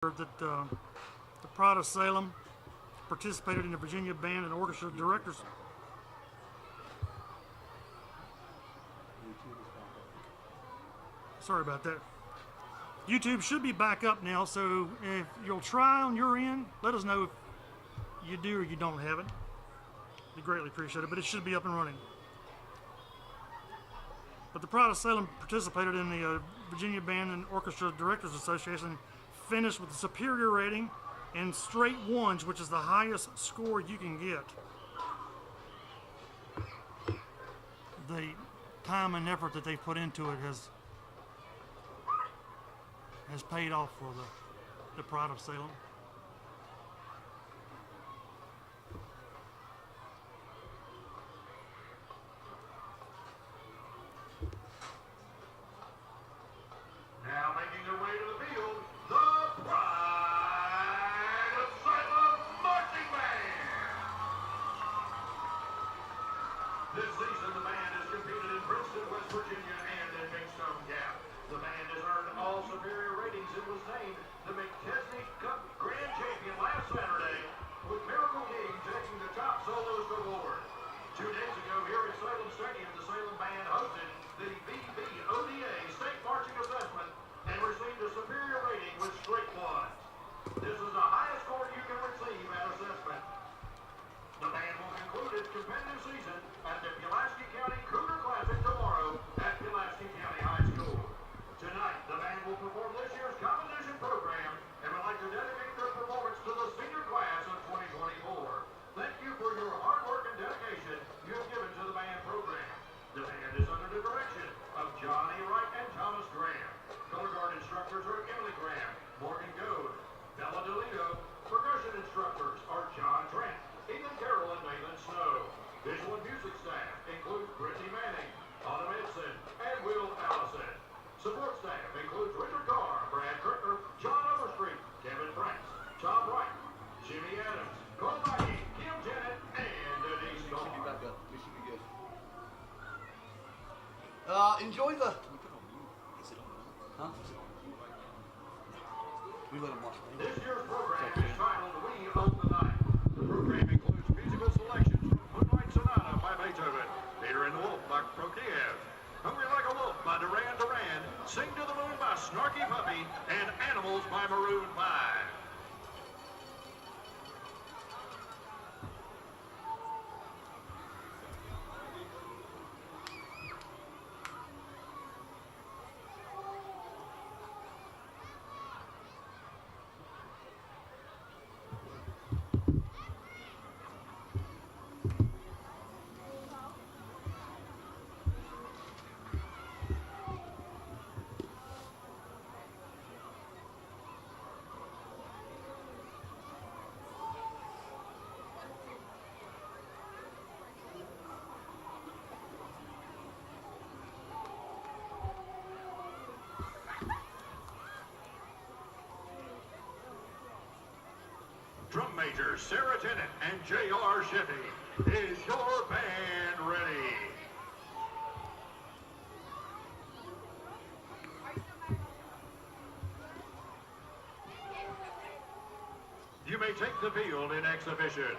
that the Pride of Salem participated in the Virginia Band and Orchestra Directors. Sorry about that. YouTube should be back up now, so if you'll try on your end, let us know if you do or you don't have it. We greatly appreciate it, but it should be up and running. But the Pride of Salem participated in the Virginia Band and Orchestra Directors Association, finished with a superior rating and straight ones, which is the highest score you can get. The time and effort that they put into it has paid off for the Pride of Salem. Now making their way to the field, the Pride of Salem Marching Band. This season, the band has competed in Princeton, West Virginia, and in Big Stone Gap. The band has earned all superior ratings and was named the McChesney Cup Grand Champion last Saturday, with Miracle King taking the top soloist award. 2 days ago, here at Salem Stadium, the Salem Band hosted the BBODA State Marching Assessment and received a superior rating with straight ones. This is the highest score you can receive at assessment. The band will conclude its competitive season at the Pulaski County Cougar Classic tomorrow at Pulaski County High School. Tonight, the band will perform this year's competition program and would like to dedicate their performance to the senior class of 2024. Thank you for your hard work and dedication you have given to the band program. The band is under the direction of Johnny Wright and Thomas Graham. Color guard instructors are Emily Graham, Morgan Goad, Bella DeLito. Percussion instructors are John Trent, Ethan Carroll, and Nathan Snow. Visual and music staff includes Brittany Manning, Autumn Edson, and Will Allison. Support staff includes Richard Carr, Brad Kirkner, John Overstreet, Kevin Franks, Tom Wright, Jimmy Adams, Cole Mackey, Kim Janet, and Denise Carr. We should be back up. We should be good. Enjoy the... Can you put it on mute? Is it on mute? Huh? Is it on mute? We let him watch it. This year's program is titled We Own the Night. The program includes musical selections from Moonlight Sonata by Beethoven, Peter and the Wolf by Prokofiev, Hungry Like a Wolf by Duran Duran, Sing to the Moon by Snarky Puppy, and Animals by Maroon 5. Drum major Sarah Tennant and J.R. Shetty. Is your band ready? You may take the field in exhibition.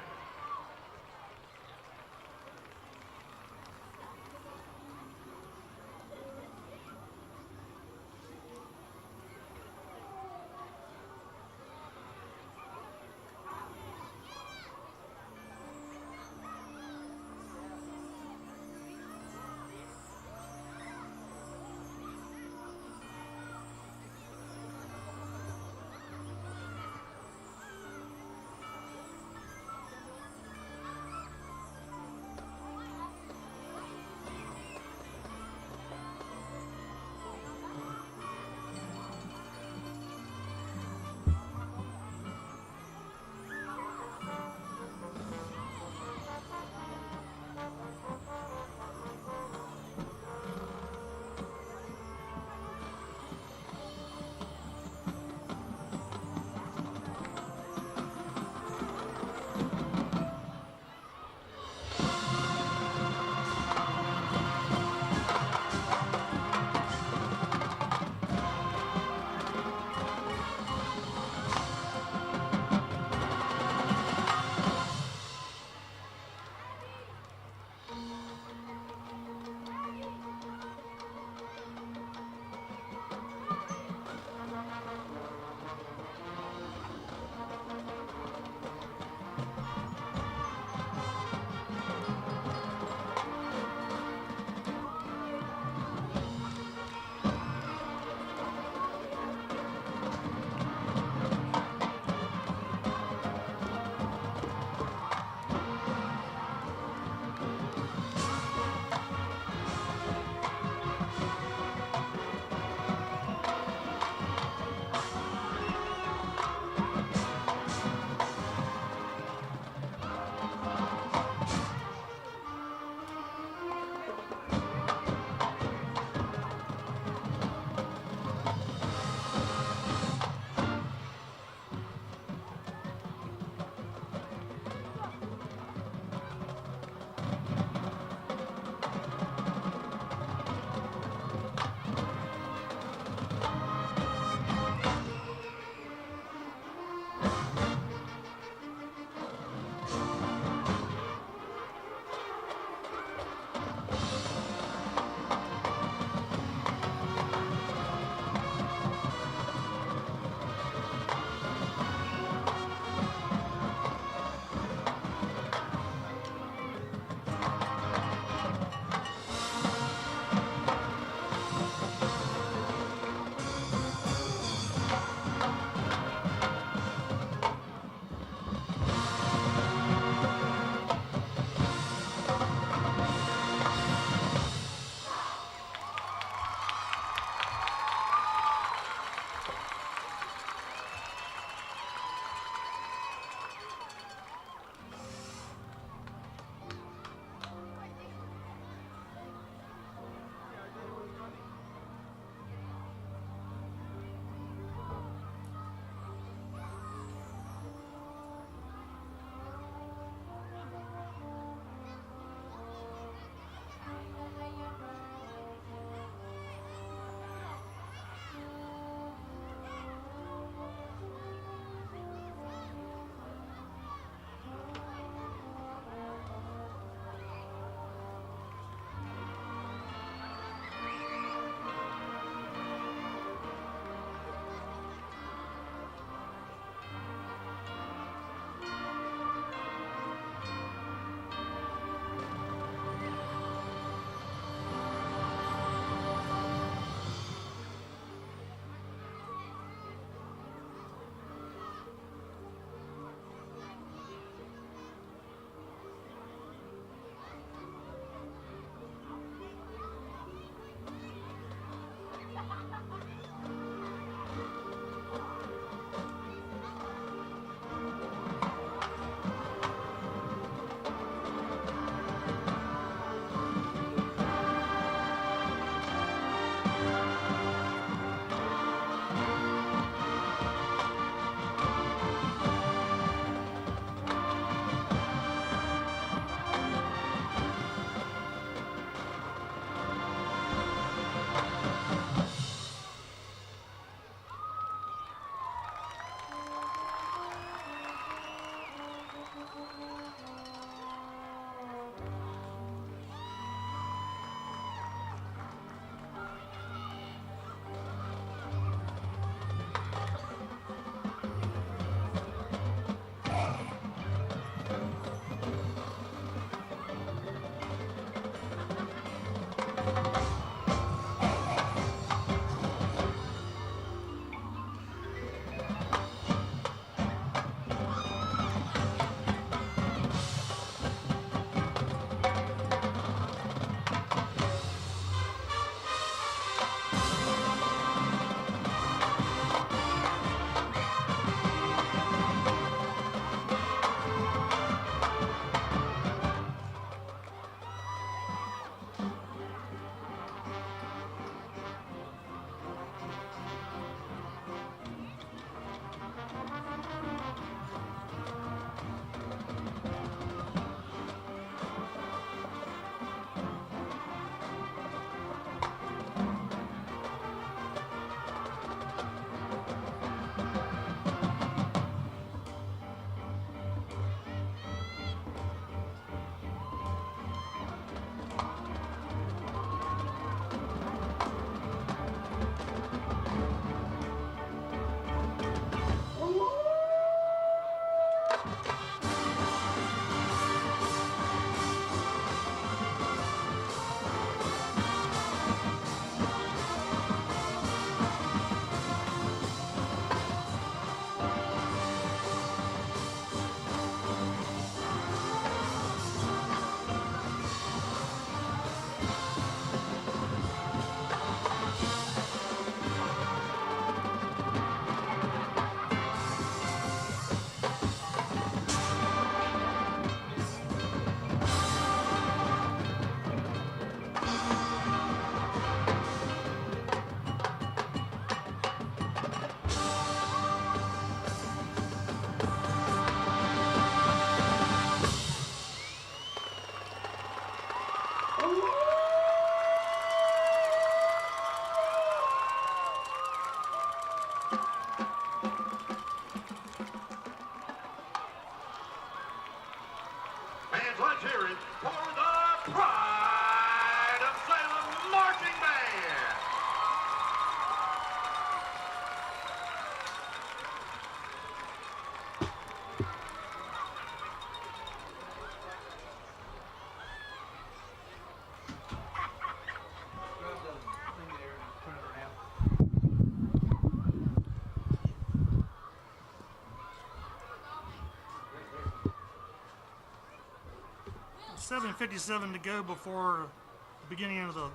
victory for the pride of Salem Marching Band. Grab the thing there and turn it around. 7:57 to go before the beginning of the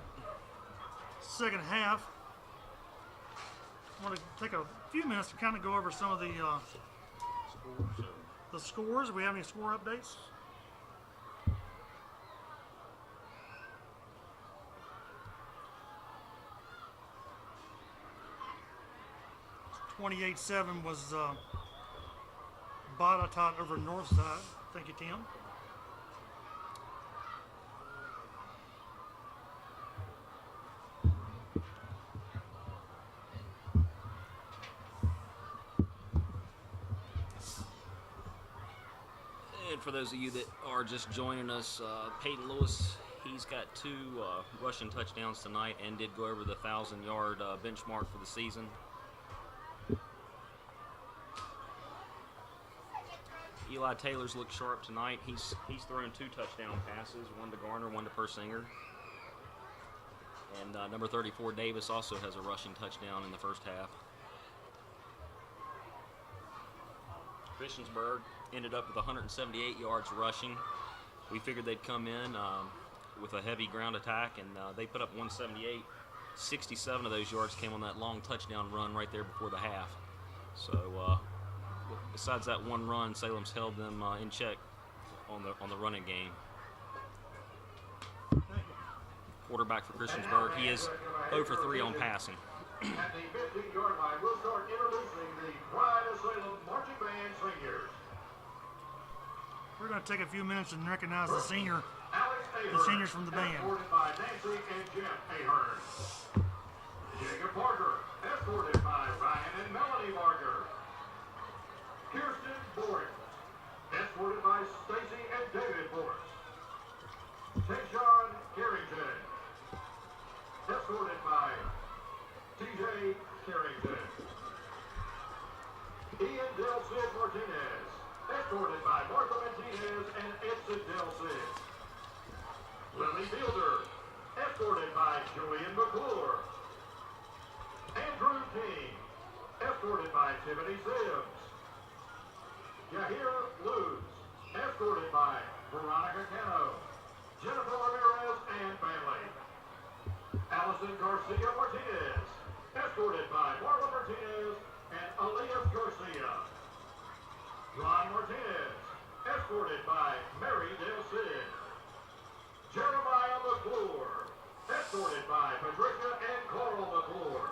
second half. I want to take a few minutes to kind of go over some of the scores. Do we have any score updates? (28-7) was Botetourt over Northside. Thank you, Tim. And for those of you that are just joining us, Peyton Lewis, he's got 2 rushing touchdowns tonight and did go over the 1,000-yard benchmark for the season. Eli Taylor's looked sharp tonight. He's thrown 2 touchdown passes, one to Garner, one to Persinger. And number 34, Davis, also has a rushing touchdown in the first half. Christiansburg ended up with 178 yards rushing. We figured they'd come in with a heavy ground attack, and they put up 178. 67 of those yards came on that long touchdown run right there before the half. So besides that one run, Salem's held them in check on the running game. Quarterback for Christiansburg, he is 0 for 3 on passing. At the 15-yard line, we'll start introducing the Pride of Salem Marching Band seniors. We're going to take a few minutes and recognize the seniors from the band. Escorted by Nancy and Jeff Ahern. Jacob Parker, escorted by Ryan and Melanie Barger. Kirsten Boris, escorted by Stacy and David Boris. Tayshawn Carrington, escorted by TJ Carrington. Ian Del Cid Martinez, escorted by Martha Martinez and Edson Del Cid. Lily Fielder, escorted by Julian McClure. Andrew King, escorted by Tiffany Sims. Yahir Luz, escorted by Veronica Cano, Jennifer Ramirez and family. Allison Garcia Martinez, escorted by Marlon Martinez and Elias Garcia. Ron Martinez, escorted by Mary Del Cid. Jeremiah McClure, escorted by Patricia and Carl McClure.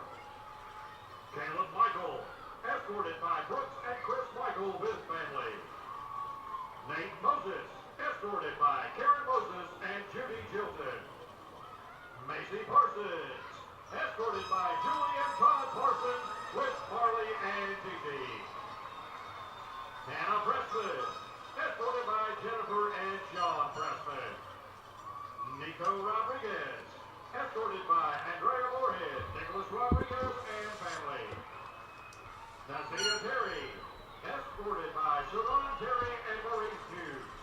Caleb Michael, escorted by Brooks and Chris Michael with family. Nate Moses, escorted by Karen Moses and Judy Chilton. Macy Parsons, escorted by Julie and Todd Parsons with Marley and Gigi. Hannah Preston, escorted by Jennifer and Sean Preston. Nico Rodriguez, escorted by Andrea Moorhead, Nicholas Rodriguez and family. Nasia Terry, escorted by Sharon Terry and Maurice Hughes.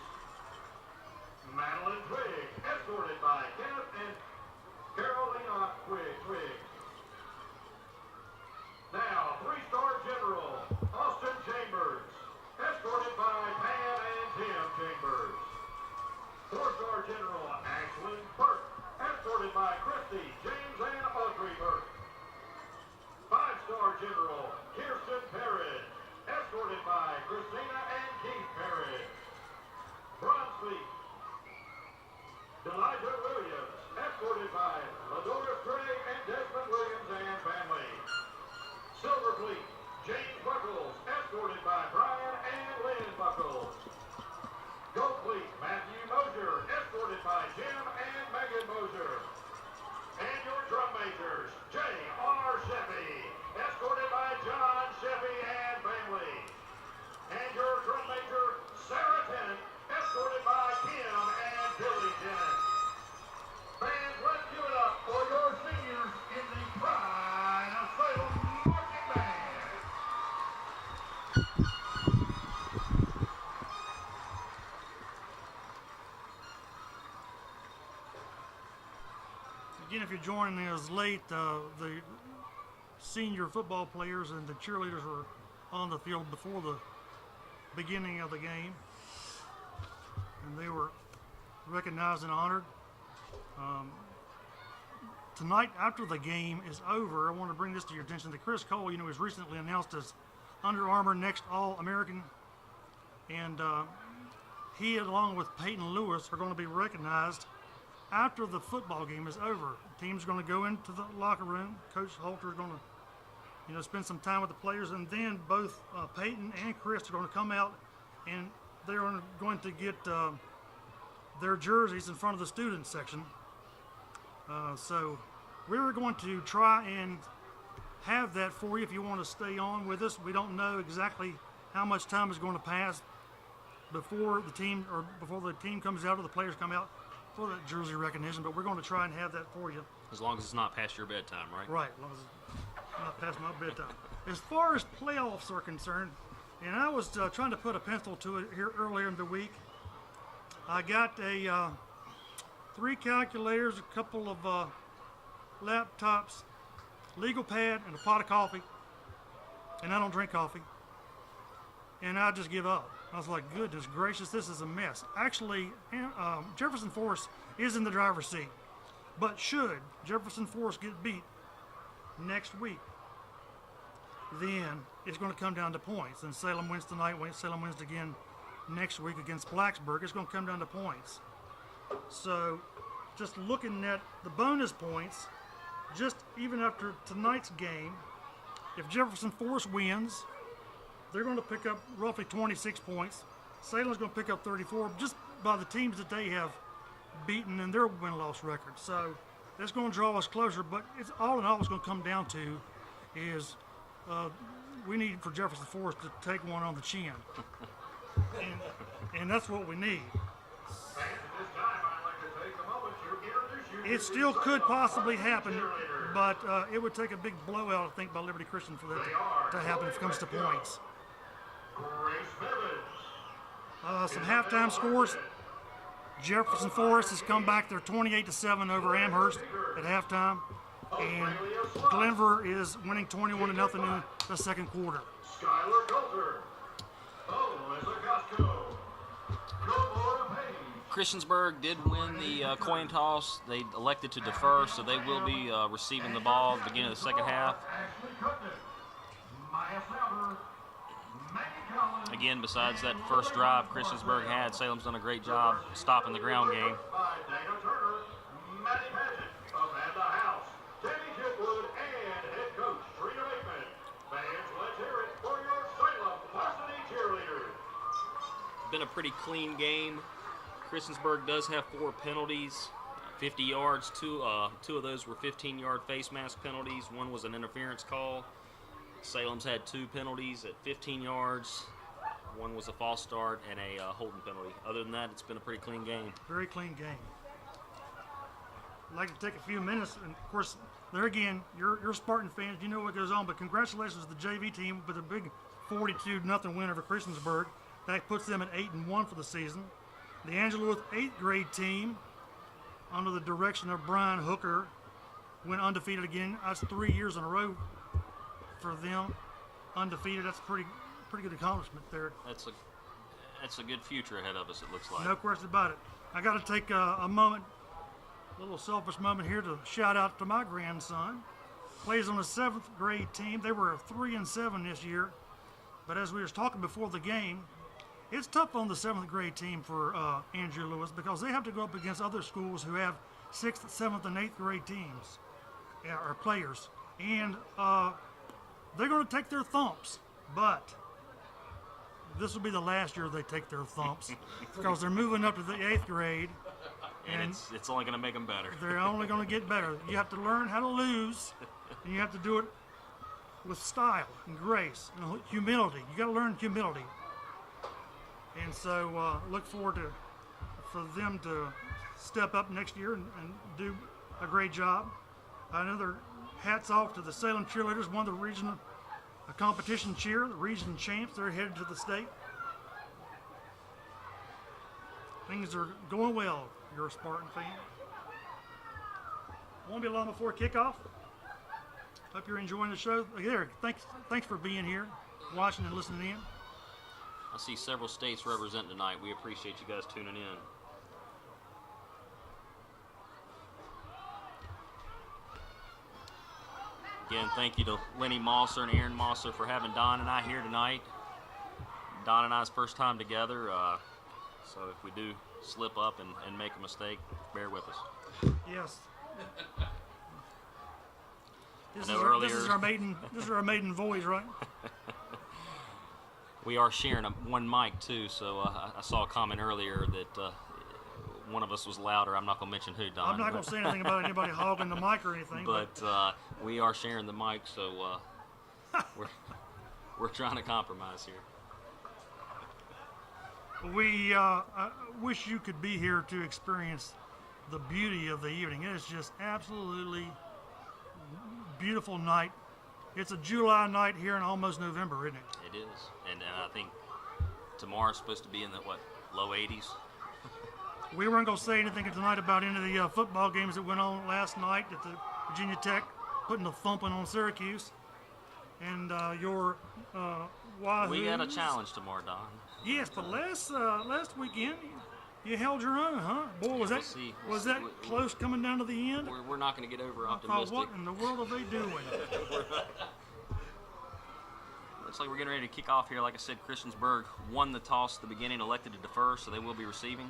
Madeline Twig, escorted by Kenneth and Carolina Twig. Now, 3-star General Austin Chambers, escorted by Pam and Tim Chambers. 4-star General Ashlyn Burke, escorted by Christy, James, and Audrey Burke. 5-star General Kirsten Perrin, escorted by Christina and Keith Perrin. Bronze Fleet, Elijah Williams, escorted by Ladoris Gray and Desmond Williams and family. Silver Fleet, James Buckles, escorted by Brian and Lynn Buckles. Gold Fleet, Matthew Mosier, escorted by Jim and Megan Mosier. And your drum majors, J.R. Sheffy, escorted by John Sheffy and family. And your drum major, Sarah Tennant, escorted by Ken Again, if you're joining us late, the senior football players and the cheerleaders were on the field before the beginning of the game, and they were recognized and honored. Tonight, after the game is over, I want to bring this to your attention that Chris Cole, was recently announced as Under Armour Next All-American, and he, along with Peyton Lewis, are going to be recognized after the football game is over. The team's going to go into the locker room. Coach Halter is going to, spend some time with the players, and then both Peyton and Chris are going to come out, and they're going to get their jerseys in front of the student section. So we're going to try and have that for you if you want to stay on with us. We don't know exactly how much time is going to pass before the team comes out or the players come out for that jersey recognition, but we're going to try and have that for you. As long as it's not past your bedtime, right? Right, as long as it's not past my bedtime. As far as playoffs are concerned, and I was trying to put a pencil to it here earlier in the week, I got 3 calculators, a couple of laptops, legal pad, and a pot of coffee. And I don't drink coffee. And I just give up. I was like, goodness gracious, this is a mess. Actually, Jefferson Forest is in the driver's seat. But should Jefferson Forest get beat next week, then it's going to come down to points. And Salem wins tonight, Salem wins again next week against Blacksburg. It's going to come down to points. So just looking at the bonus points, just even after tonight's game, if Jefferson Forest wins, they're going to pick up roughly 26 points. Salem's going to pick up 34 just by the teams that they have beaten in their win-loss record. So that's going to draw us closer, but it's all in all it's going to come down to is we need for Jefferson Forest to take one on the chin. and that's what we need. It still could possibly happen, but it would take a big blowout, I think, by Liberty Christian for that to happen if it comes to points. Some halftime scores. Jefferson Forest has come back. They're 28-7 over Amherst at halftime, and Glenver is winning 21-0 in the second quarter. Skylar Coulter. Melissa Costco. Christiansburg did win the coin toss. They elected to defer, so they will be receiving the ball at the beginning of the second half. Again, besides that first drive Christiansburg had, Salem's done a great job stopping the ground game. Been a pretty clean game. Christiansburg does have 4 penalties, 50 yards. Two of those were 15-yard face mask penalties. One was an interference call. Salem's had 2 penalties at 15 yards. One was a false start and a holding penalty. Other than that, it's been a pretty clean game. Very clean game. I'd like to take a few minutes, and of course, there again, you're Spartan fans, you know what goes on, but congratulations to the JV team with a big 42-0 win over Christiansburg. That puts them at 8-1 for the season. The Angela 8th grade team, under the direction of Brian Hooker, went undefeated again. That's 3 years in a row for them, undefeated. That's a pretty good accomplishment there. That's a good future ahead of us, it looks like. No question about it. I got to take a moment, a little selfish moment here to shout out to my grandson. Plays on the 7th grade team. They were 3-7 this year, but as we were talking before the game, it's tough on the 7th grade team for Andrew Lewis because they have to go up against other schools who have 6th, 7th, and 8th grade teams or players, and they're going to take their thumps. But this will be the last year they take their thumps because they're moving up to the 8th grade, and it's only going to make them better. They're only going to get better. You have to learn how to lose, and you have to do it with style and grace and humility. You got to learn humility. And so look forward for them to step up next year and do a great job. Another hats off to the Salem cheerleaders, won the regional a competition cheer. The region champs, they're headed to the state. Things are going well. If you're a Spartan fan. Won't be long before kickoff. Hope you're enjoying the show. There, thanks for being here, watching and listening in. I see several states representing tonight. We appreciate you guys tuning in. Again, thank you to Lenny Mosser and Aaron Mosser for having Don and I here tonight. Don and I's first time together, so if we do slip up and make a mistake, bear with us. Yes. This know is our maiden voice, right? We are sharing one mic too, so I saw a comment earlier that one of us was louder. I'm not going to mention who, Don. I'm not going to say anything about anybody hogging the mic or anything. But we are sharing the mic, so we're trying to compromise here. We wish you could be here to experience the beauty of the evening. It is just absolutely beautiful night. It's a July night here in almost November, isn't it? It is, and I think tomorrow's supposed to be in the low 80s. We weren't going to say anything tonight about any of the football games that went on last night at the Virginia Tech, putting the thumping on Syracuse, and your Wahoo. We got a challenge tomorrow, Don. Yes, but last weekend you held your own, huh? Boy, was that close coming down to the end? We're not going to get over I thought, optimistic. what in the world are they doing? Looks like we're getting ready to kick off here. Like I said, Christiansburg won the toss at the beginning, elected to defer, so they will be receiving.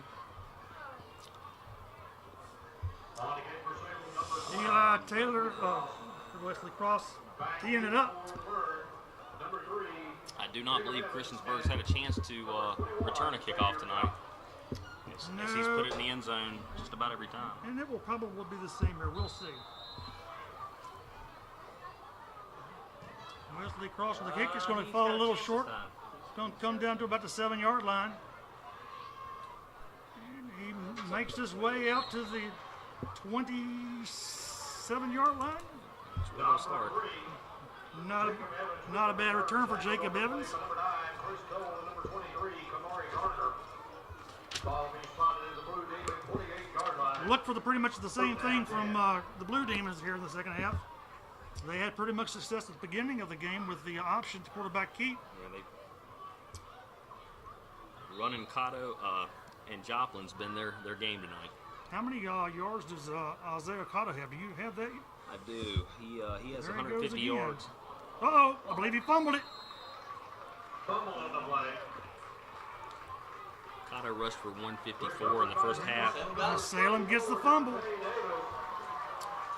Eli Taylor, Wesley Cross, teeing it up. I do not believe Christiansburg's had a chance to return a kickoff tonight. As he's put it in the end zone just about every time. And it will probably be the same here. We'll see. Wesley Cross with the kick. It's going to fall a little short. It's going to come down to about the 7-yard line. And he makes his way out to the 27-yard line. That's where they'll start. Not a bad return for Jacob Evans. Look for pretty much the same thing from the Blue Demons here in the second half. They had pretty much success at the beginning of the game with the option to quarterback keep. Yeah, running Cotto and Joplin's been their game tonight. How many yards does Isaiah Cotto have? Do you have that? I do. He has There he 150 goes again. yards. Uh-oh, I believe he fumbled it. Fumble on the play. Cotto rushed for 154 in the first half, Salem gets the fumble.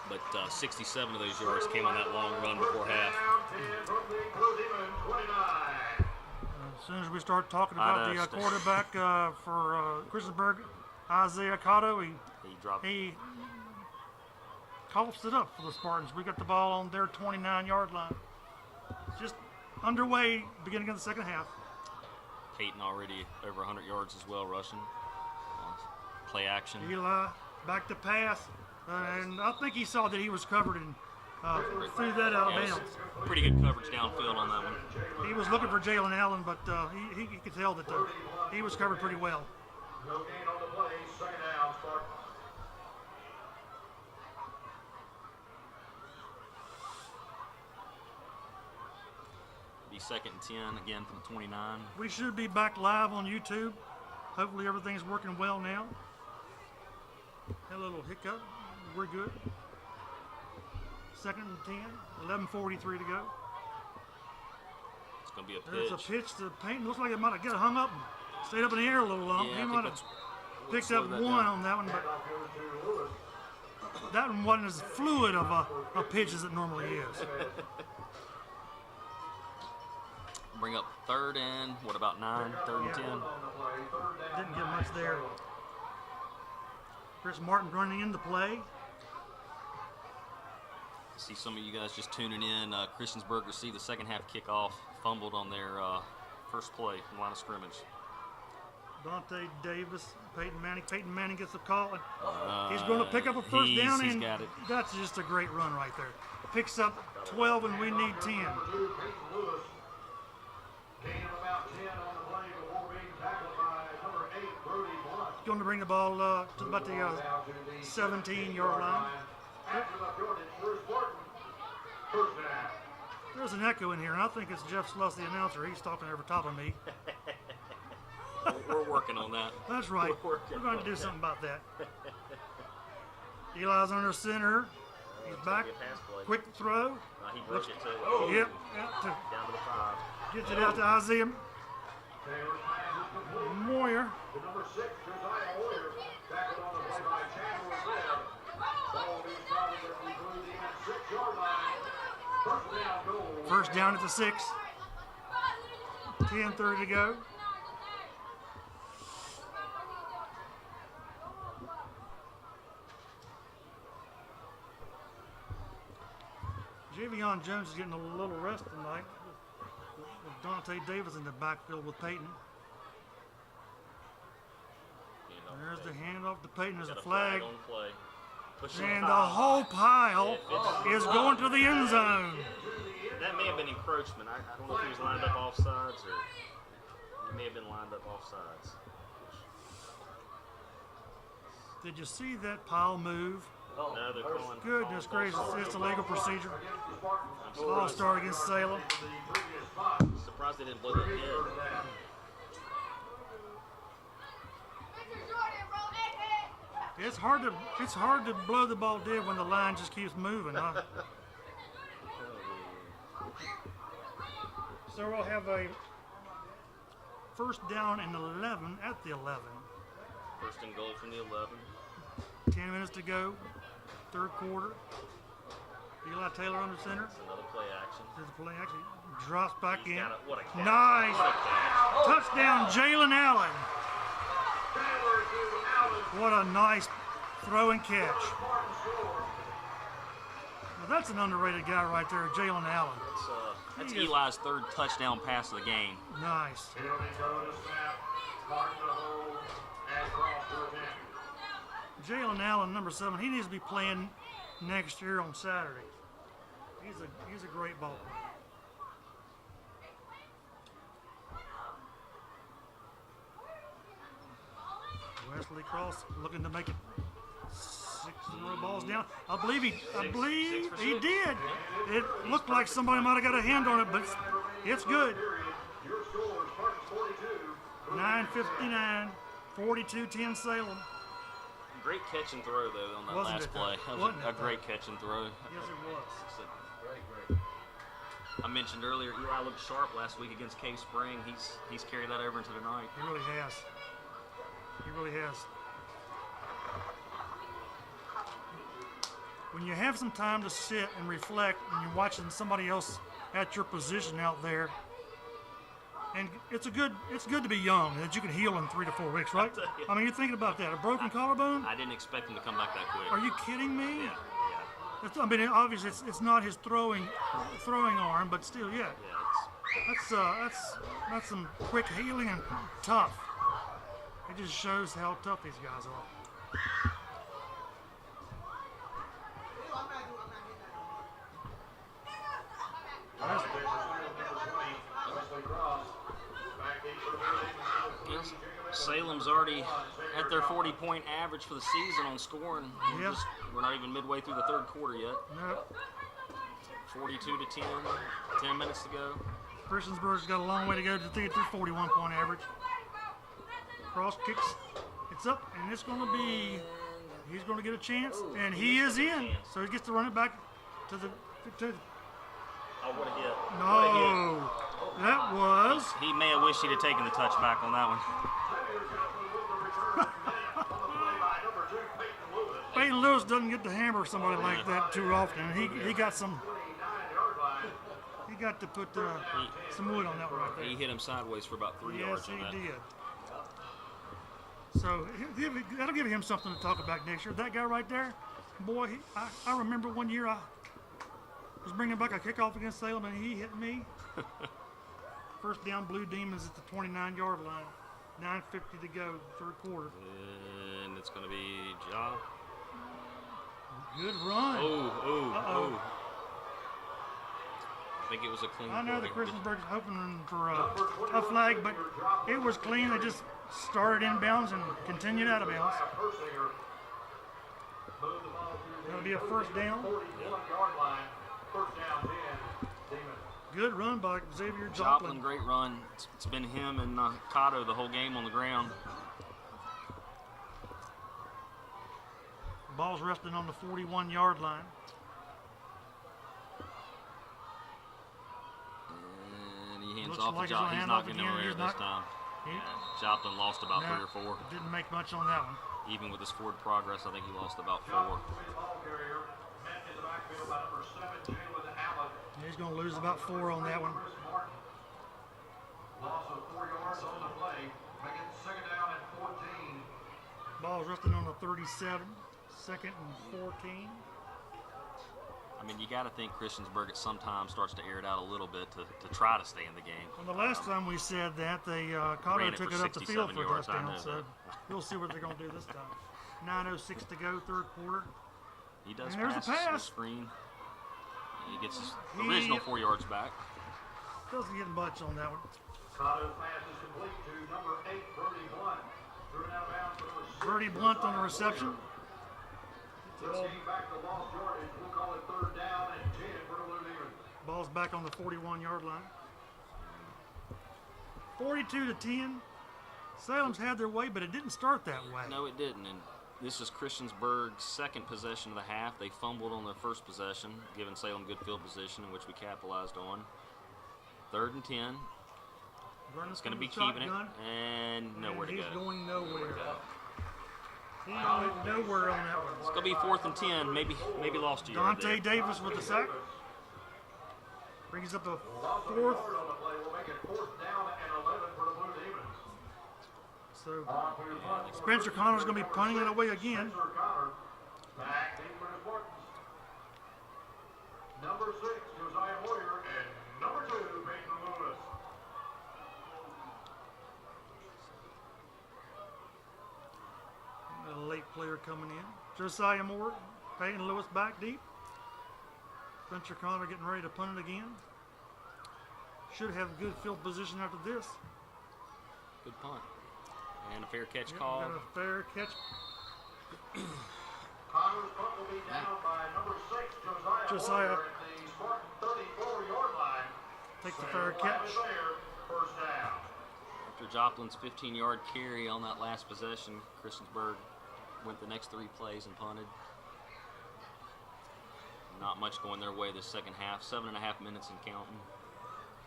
but 67 of those yards came on that long run before half. As soon as we start talking about the quarterback for Christiansburg, Isaiah Cotto, He dropped. he coughs it up for the Spartans. We got the ball on their 29-yard line. Just underway, beginning of the second half. Peyton already over 100 yards as well rushing. Play action. Eli back to pass, and I think he saw that he was covered and threw that out of Yeah, it was bounds. pretty good coverage downfield on that one. He was looking for Jalen Allen, but he could tell that he was covered pretty well. No gain on the play. Second down, Spartans. Be second and 10 again from 29. We should be back live on YouTube. Hopefully everything's working well now. Had a little hiccup. We're good. Second and 10. 11:43 to go. It's going to be a There's a pitch. pitch to Payton. Looks like it might have got hung up and stayed up in the air a little long. Yeah, He I might think have that's picked slowed up that one down. on that one, but Off goes to Lewis. that one wasn't as fluid of a pitch as it normally is. Bring up third and, what about 9? Third and 10? On the play. Third down. Didn't get much there. Chris Martin running into play. See some of you guys just tuning in. Christiansburg received the second half kickoff, fumbled on their first play from line of scrimmage. Dante Davis, Peyton Manning. Peyton Manning gets the call. And he's going to pick up a first down, He's and got it. that's just a great run right there. Picks up 12 and we need 10. Number 2, Peyton Lewis. Gain of about 10 on the play before being tackled by number 8, Brody Blunt. Going to bring the ball to about the Down to the 17-yard line. After the yardage, Bruce Barton. First down. There's an echo in here, and I think it's Jeff Sluss, the announcer. He's talking over top of me. We're working on that. That's right. We're We're going to do something about that. Eli's under center. He's back. Pass play. Quick throw. He broke it too. Yep. Down to the 5. Gets it out to Isaiah Taylor's pass is complete. Moyer. The number 6, Josiah Warrior. Tackled on the play by Chandler Webb. Ball being spotted at the blue team at 6-yard line. First down goal. First down at the 6. 10:30 to go. Javion Jones is getting a little rest tonight with Dante Davis in the backfield with Peyton. There's the handoff to Peyton. There's a flag. On play. Pushing And the whole pile is going to the end zone. That may have been encroachment. I don't know if he was lined up offsides or he may have been lined up offsides. Did you see that pile move? No, they're calling. Goodness gracious, it's a legal procedure. I'm All start against Salem. surprised they didn't blow that dead. It's hard to blow the ball dead when the line just keeps moving, huh? So we'll have a first down and 11 at the 11. First and goal from the 11. 10 minutes to go, third quarter. Eli Taylor under center. That's another play action. There's a play actually drops back He's in. got it. What a catch. Nice. What a catch. Touchdown, Jalen Allen. What a nice throw and catch. Now that's an underrated guy right there, Jalen Allen. That's He is- Eli's third touchdown pass of the game. Nice. Jalen Allen, number 7, he needs to be playing next year on Saturday. He's a great ball player. Wesley Cross looking to make it 6 in a row balls down. I believe he did. It looked like somebody might have got a hand on it, but it's good. 9:59, 42-10 Salem. Great catch and throw, though, on that Wasn't last it, play. though? That was Wasn't a it, great catch and throw. Yes, it was. I mentioned earlier, Eli looked sharp last week against Cave Spring. He's carried that over into tonight. He really has. He really has. When you have some time to sit and reflect and you're watching somebody else at your position out there, and it's good to be young, that you can heal in 3 to 4 weeks, right? I mean, you're thinking about that. A broken collarbone? I didn't expect him to come back that quick. Are you kidding me? Yeah. I mean, obviously it's not his throwing arm, but still, yeah. That's some quick healing and tough. It just shows how tough these guys are. Salem's already at their 40-point average for the season on scoring. Yeah. We're not even midway through the third quarter yet. No, 42-10, 10 minutes to go. Christiansburg's got a long way to go to get to 41-point average. Cross kicks, it's up, and it's going to be, he's going to get a chance, and he is in. So he gets to run it back to the, Oh, what a hit. no, that was, He may have wished he'd have taken the touchback on that one. Peyton Lewis doesn't get to hammer somebody like that too often. He got some, he got to put some wood on that one right there. He hit him sideways for about 3 Yes, yards he on that. did. So that'll give him something to talk about next year. That guy right there, boy, I remember one year I was bringing back a kickoff against Salem and he hit me. First down, Blue Demons at the 29-yard line. 9:50 to go, third quarter. And it's going to be Ja. Good run. Oh. I think it was a clean I know play. the Christiansburg's hoping for a flag, but it was clean. They just started inbounds and continued out of bounds. That'll be a first down. 41-yard line. First down 10. Demon. Good run by Xavier Joplin, Joplin. great run. It's been him and Cotto the whole game on the ground. Ball's resting on the 41-yard line. And he hands Looks off like to he's gonna Joplin. He's hand not off getting again. nowhere He's this not- time. He- Yeah, Joplin lost about No, 3 or 4. Didn't make much on that one. Even with his forward progress, I think he lost about 4. Joplin will be the ball carrier. Met in the backfield by number 7, Jalen Allen. He's going to lose about 4 on that one. Chris Martin. Loss of 4 yards on the play. Make it second down and 14. Ball's resting on the 37. Second and 14. I mean, you got to think Christiansburg at some time starts to air it out a little bit to try to stay in the game. Well, the last time we said that, they Ran Cotto it took for it up the field 67 for a yards, I touchdown. know So that. we'll see what they're going to do this time. 9:06 to go, third quarter. He does And there's a pass the pass. screen. He gets his He- original 4 yards back. Doesn't get much on that one. Cotto's pass is complete to number 8, Brody Blunt. Threw it out of bounds for number 6. Birdie Blunt on the reception. Let's gain back the lost yardage. We'll call it third down and 10 for the Blue Demons. Ball's back on the 41-yard line. 42 to 10. Salem's had their way, but it didn't start that way. No, it didn't. And this is Christiansburg's second possession of the half. They fumbled on their first possession, giving Salem good field position, in which we capitalized on. 3rd and 10. It's going to be keeping it, and nowhere to He's go. going nowhere. He went nowhere on that one. It's going to be 4th and 10. Maybe lost a yard Dante there. Davis with the sack. Brings up the Loss of a 4th. yard on the play will make it fourth down and 11 for the Blue Demons. So On to the punt. Spencer Connor's going to be punting it away again. Spencer Connor. Back deep for the Spartans. Number 6, Josiah Moyer, and number 2, Peyton Lewis. A late player coming in. Josiah Moore, Peyton Lewis back deep. Spencer Connor getting ready to punt it again. Should have good field position after this. Good punt. And a fair catch Yep, call. got a fair catch. Connor's punt will be down by number 6, Josiah. Moyer at the Spartan 34-yard line. Take the fair Flag catch. is there. First down. After Joplin's 15-yard carry on that last possession, Christiansburg went the next 3 plays and punted. Not much going their way this second half. 7.5 minutes and counting.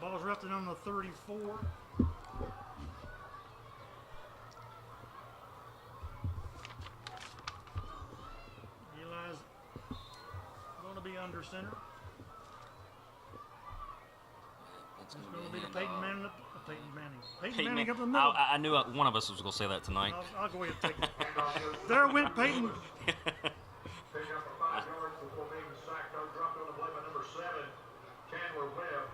Ball's resting on the 34. Eli's going to be under center. That's It's going going to to be be the a Peyton handoff. Manning. Peyton Manning. Peyton Peyton Manning up the Man- middle. I knew one of us was going to say that tonight. I'll go ahead and take it. Handoff is There went Peyton. Pick up for 5 yards before being sacked. Dropped on the play by number 7, Chandler Webb.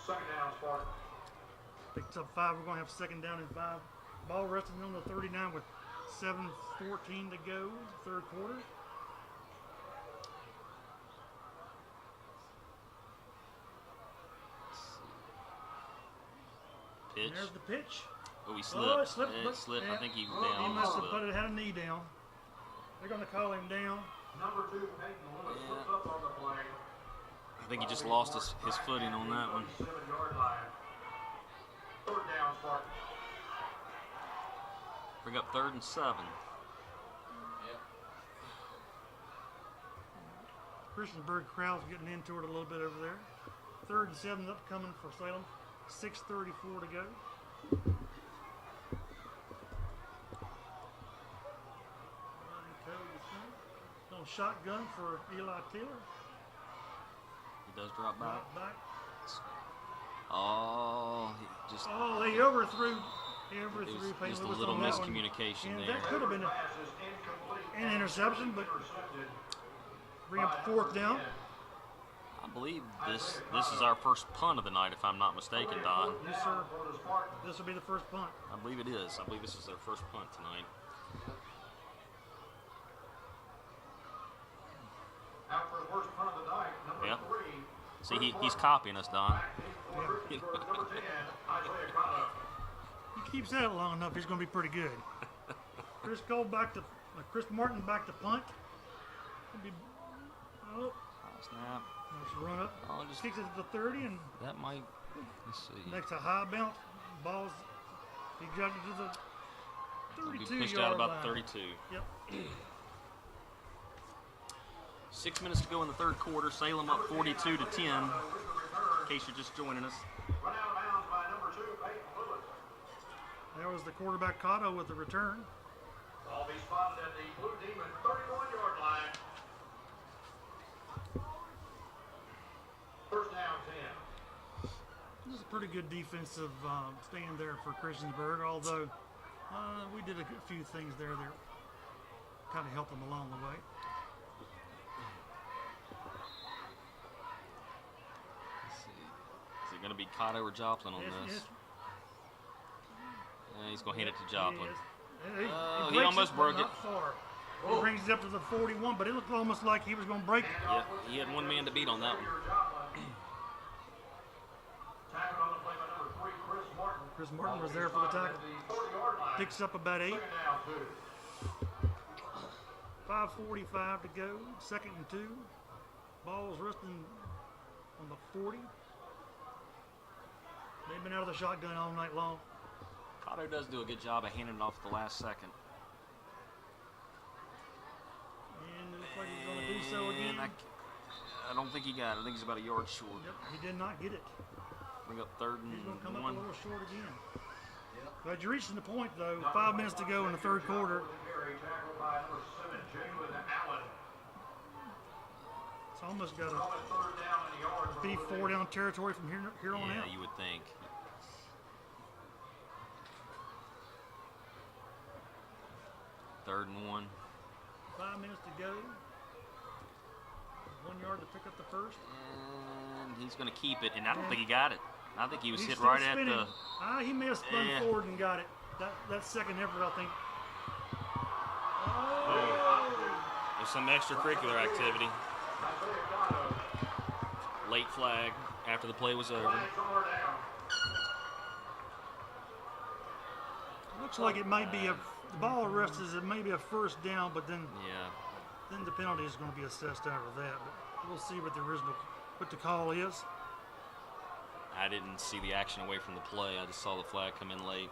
Second down, Spartan. Picks up 5. We're going to have second down and 5. Ball resting on the 39 with 7:14 to go, third quarter. Pitch. There's the pitch. Oh, he slipped. Oh, it slipped. Yeah, but- it slipped. yeah. I think he was He down. must have Slip. put it, had a knee down. They're going to call him down. Number 2, Peyton Lewis, Yeah. slips up on the play. I think he just lost his footing on that one. 37-yard line. Third down, Spartan. Bring up 3rd and 7. Christiansburg crowd's getting into it a little bit over there. 3rd and 7 upcoming for Salem. 6:34 to go. No shotgun for Eli Taylor. He does drop back. Drop back. Oh, he just Oh, they overthrew. He it overthrew was Peyton just a Lewis little on that one. miscommunication And there. that could have been Pass is incomplete. an interception, but Intercepted. bring up fourth down. I believe this is our first punt of the night, if I'm not mistaken, Don. Yes, sir. For the Spartans. This will be the first punt. I believe it is. I believe this is their first punt tonight. Out for the first punt of the night, number Yep. 3. See, he's copying us, Don. Number 10, Isaiah Cotto. He keeps at it long enough, he's going to be pretty good. Chris Martin back to punt. Oh, Snap. nice run up. Oh, just Kicks it to the 30, and that might. Let's see. next a high bounce. Ball's he got it to the He'll be 32 pushed yard out about line. 32. Yep. 6 minutes to go in the third quarter. Salem up 42 to 10. In case you're just joining us. Run out of bounds by number 2, Peyton Lewis. That was the quarterback Cotto with the return. Ball be spotted at the Blue Demon 31-yard line. First down 10. This is a pretty good defensive stand there for Christiansburg, although we did a few things there that kind of helped them along the way. Let's see. Is it going to be Cotto or Joplin on this? He's going to hand it to Joplin. He He almost broke it. Not far. He brings it up to the 41, but it looked almost like he was going to break it. Yeah, he had one man to beat on that one. Tackled on the play by number 3, Chris Martin. Chris Martin was there for the tackle. At the 40-yard line. Picks up about 8. Second down 2. 5:45 to go. 2nd and 2. Ball's resting on the 40. They've been out of the shotgun all night long. Cotto does do a good job of handing it off at the last second. And it looks like he's going to do so again. And I don't think he got it. I think he's about a yard short. Yep, he did not get it. Bring up third He's going to come and up a 1. little short again. But you're reaching the point, though. 5 minutes to go in the third quarter. Carry tackled by number 7, Jalen Allen. It's almost got Call to it third down in the yard. be 4-down territory from here on Yeah, out. you would think. Third and 1. 5 minutes to go. 1 yard to pick up the first. And he's going to keep it. And I don't think he got it. I think he was He's hit still right spinning. at the. He may have spun Yeah. forward and got it. That second effort, I think. There's some extracurricular activity. Late flag after the play was over. Looks like it might be the ball arrest is it may be a first down, but then Yeah. the penalty is going to be assessed out of that. But we'll see what the call is. I didn't see the action away from the play. I just saw the flag come in late.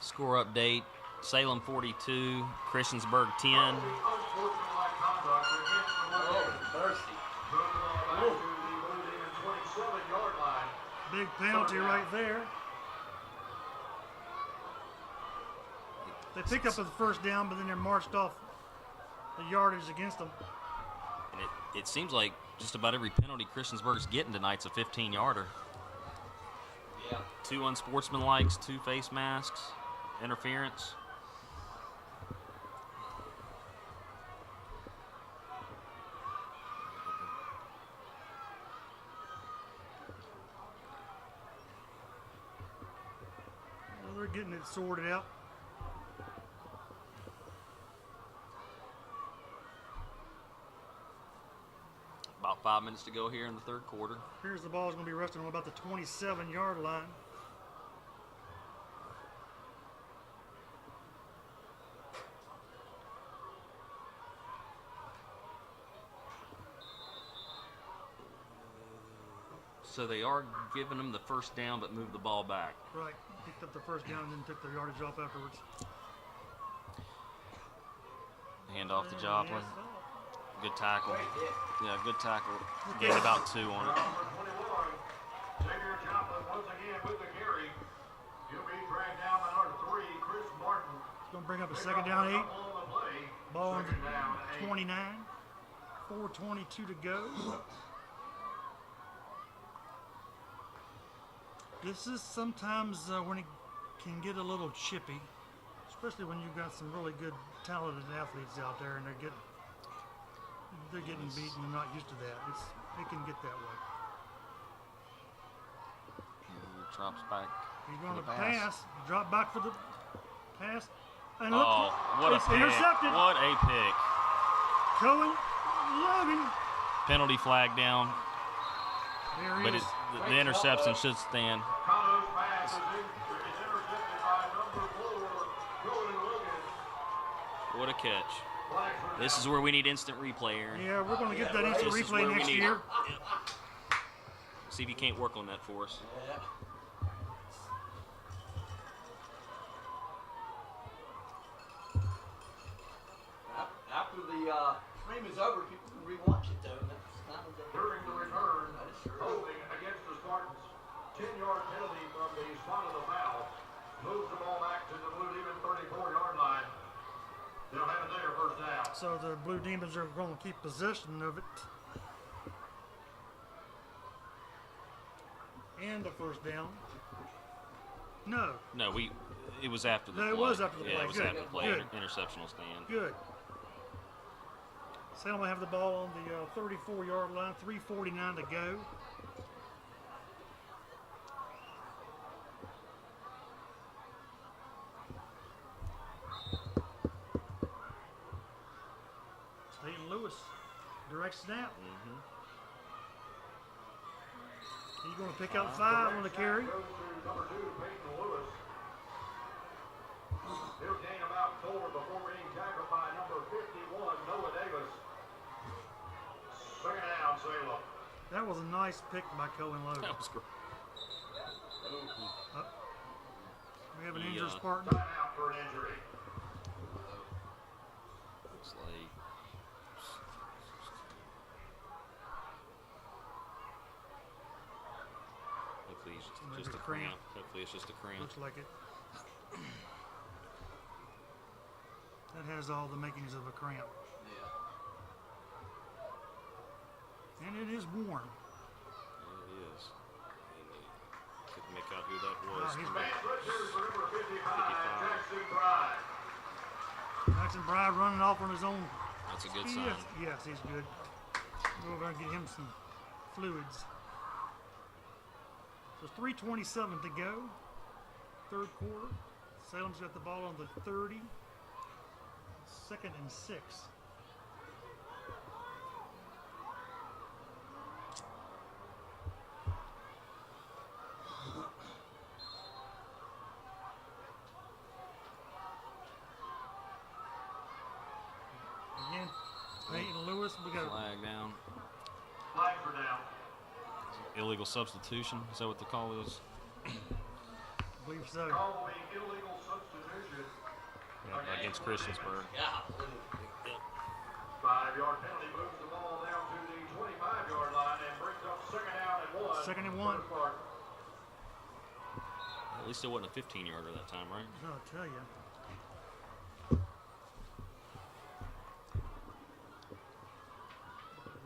Score update. Salem 42, Christiansburg 10. Big penalty right there. They picked up the first down, but then they're marched off the yardage against them. And it seems like just about every penalty Christiansburg's getting tonight's a 15-yarder. Yeah. 2 unsportsmanlikes, 2 face masks, interference. Well, they're getting it sorted out. About 5 minutes to go here in the third quarter. Here's the ball is going to be resting on about the 27-yard line. So they are giving them the first down, but move the ball back. Right. Picked up the first down and then took the yardage off afterwards. Hand off to And Joplin. that's all. Good tackle. Yeah, good tackle. Gained about 2 on it. Xavier Joplin once again with the carry. He'll be dragged down by number 3, Chris Martin. It's going to bring up a second down 8. On the play. Ball on Second down 8. 29. 4:22 to go. This is sometimes when it can get a little chippy, especially when you've got some really good, talented athletes out there and they're getting beaten and not used to that. It can get that way. Drops back. He's going For to the pass. pass. Drop back for the pass. And Oh, what a it's pick. intercepted. What a pick. Cohen, Logan. Penalty flag down, There he but is. the interception should stand. Cano's pass is intercepted by number 4, Cohen Logan. What a catch. Flag for This is where we need instant replay, Aaron. Yeah, we're going to get that instant This is replay where we next need it. year. See if you can't work on that for us. Yeah. After the stream is over, people can rewatch it though. That was During the return, That is true. holding against the Spartans. 10-yard penalty from the spot of the foul. Moves the ball back to the Blue Demon 34-yard line. They'll have it there, first down. So the Blue Demons are going to keep possession of it. And the first down. No, No, it was after the No, play. it was after the Yeah, play. it was Good, after the play. good. Interception will stand. good. Salem will have the ball on the 34-yard line. 3:49 to go. Peyton Lewis, direct snap. He's going to pick up 5 on the carry. Goes to number 2, Peyton Lewis. He'll gain about 4 before being tackled by number 51, Noah Davis. Second down, Salem. That was a nice pick by Cohen Logan. That was great. We have an He, injured uh, Spartan. Timeout for an injury. Looks like hopefully it's Maybe just a cramp. cramp. Hopefully it's just a cramp. Looks like it. That has all the makings of a cramp. Yeah. And it is warm. Yeah, it is. And couldn't make out who that was. he's Man, let's hear for number 55, 55. Jackson Bride. Jackson Bride running off on his own. That's a good He sign. is. Yes, he's good. We're going to get him some fluids. So 3:27 to go. Third quarter. Salem's got the ball on the 30. 2nd and 6. Again, Peyton Lewis. We got Flag down. Flag for down. Illegal substitution. Is that what the call is? I believe so. Call will be illegal substitution. Yeah, against Christiansburg. Yeah. 5-yard penalty moves the ball down to the 25-yard line and brings up second down and 1. Second and 1. for the Spartans. At least it wasn't a 15-yarder that time, right? I'll tell you.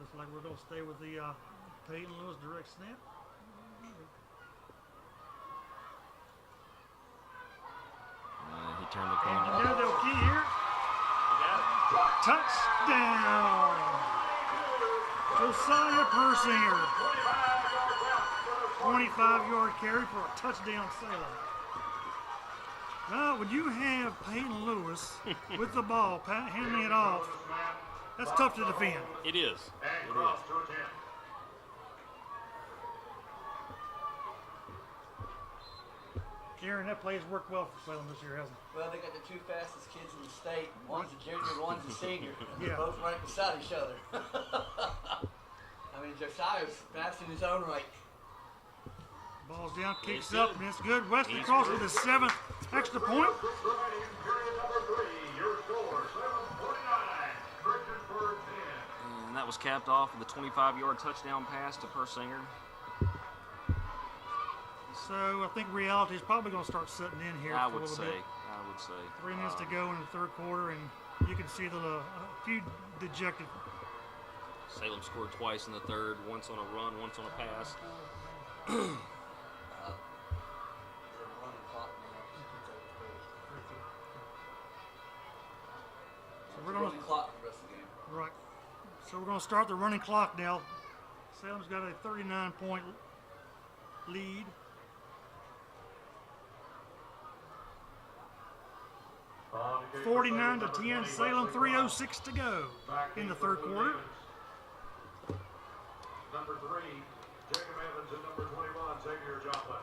Looks like we're going to stay with the Peyton Lewis direct snap. He turned the And corner. now they'll key here. Touchdown! Josiah Persinger. 25-yard carry for a touchdown Salem. Now, when you have Peyton Lewis with the ball, handing it off, that's tough to defend. It is. And It cross is. to a 10. Aaron, that play has worked well for Salem this year, hasn't it? Well, they got the 2 fastest kids in the state. One's a junior, one's a senior. Yeah. Both right beside each other. I mean, Josiah's fast in his own right. Ball's down, kicks He's up, good. and it's good. Wesley He's Cross good. with his 7th extra point. Remaining period number 3. Your score, 7:49. Christiansburg 10. And that was capped off with a 25-yard touchdown pass to Persinger. So I think reality is probably going to start setting in here I for a would little say. bit. I would say. 3 minutes to go in the third quarter, and you can see a few dejected. Salem scored twice in the third, once on a run, once on a pass. They're running clock now. So we're going Running clock for the rest of the game. to right. So we're going to start the running clock now. Salem's got a 39-point lead. 49-10, Salem, 3:06 to go in the third quarter. Number 3, Jacob Evans, and number 21, Xavier Joplin.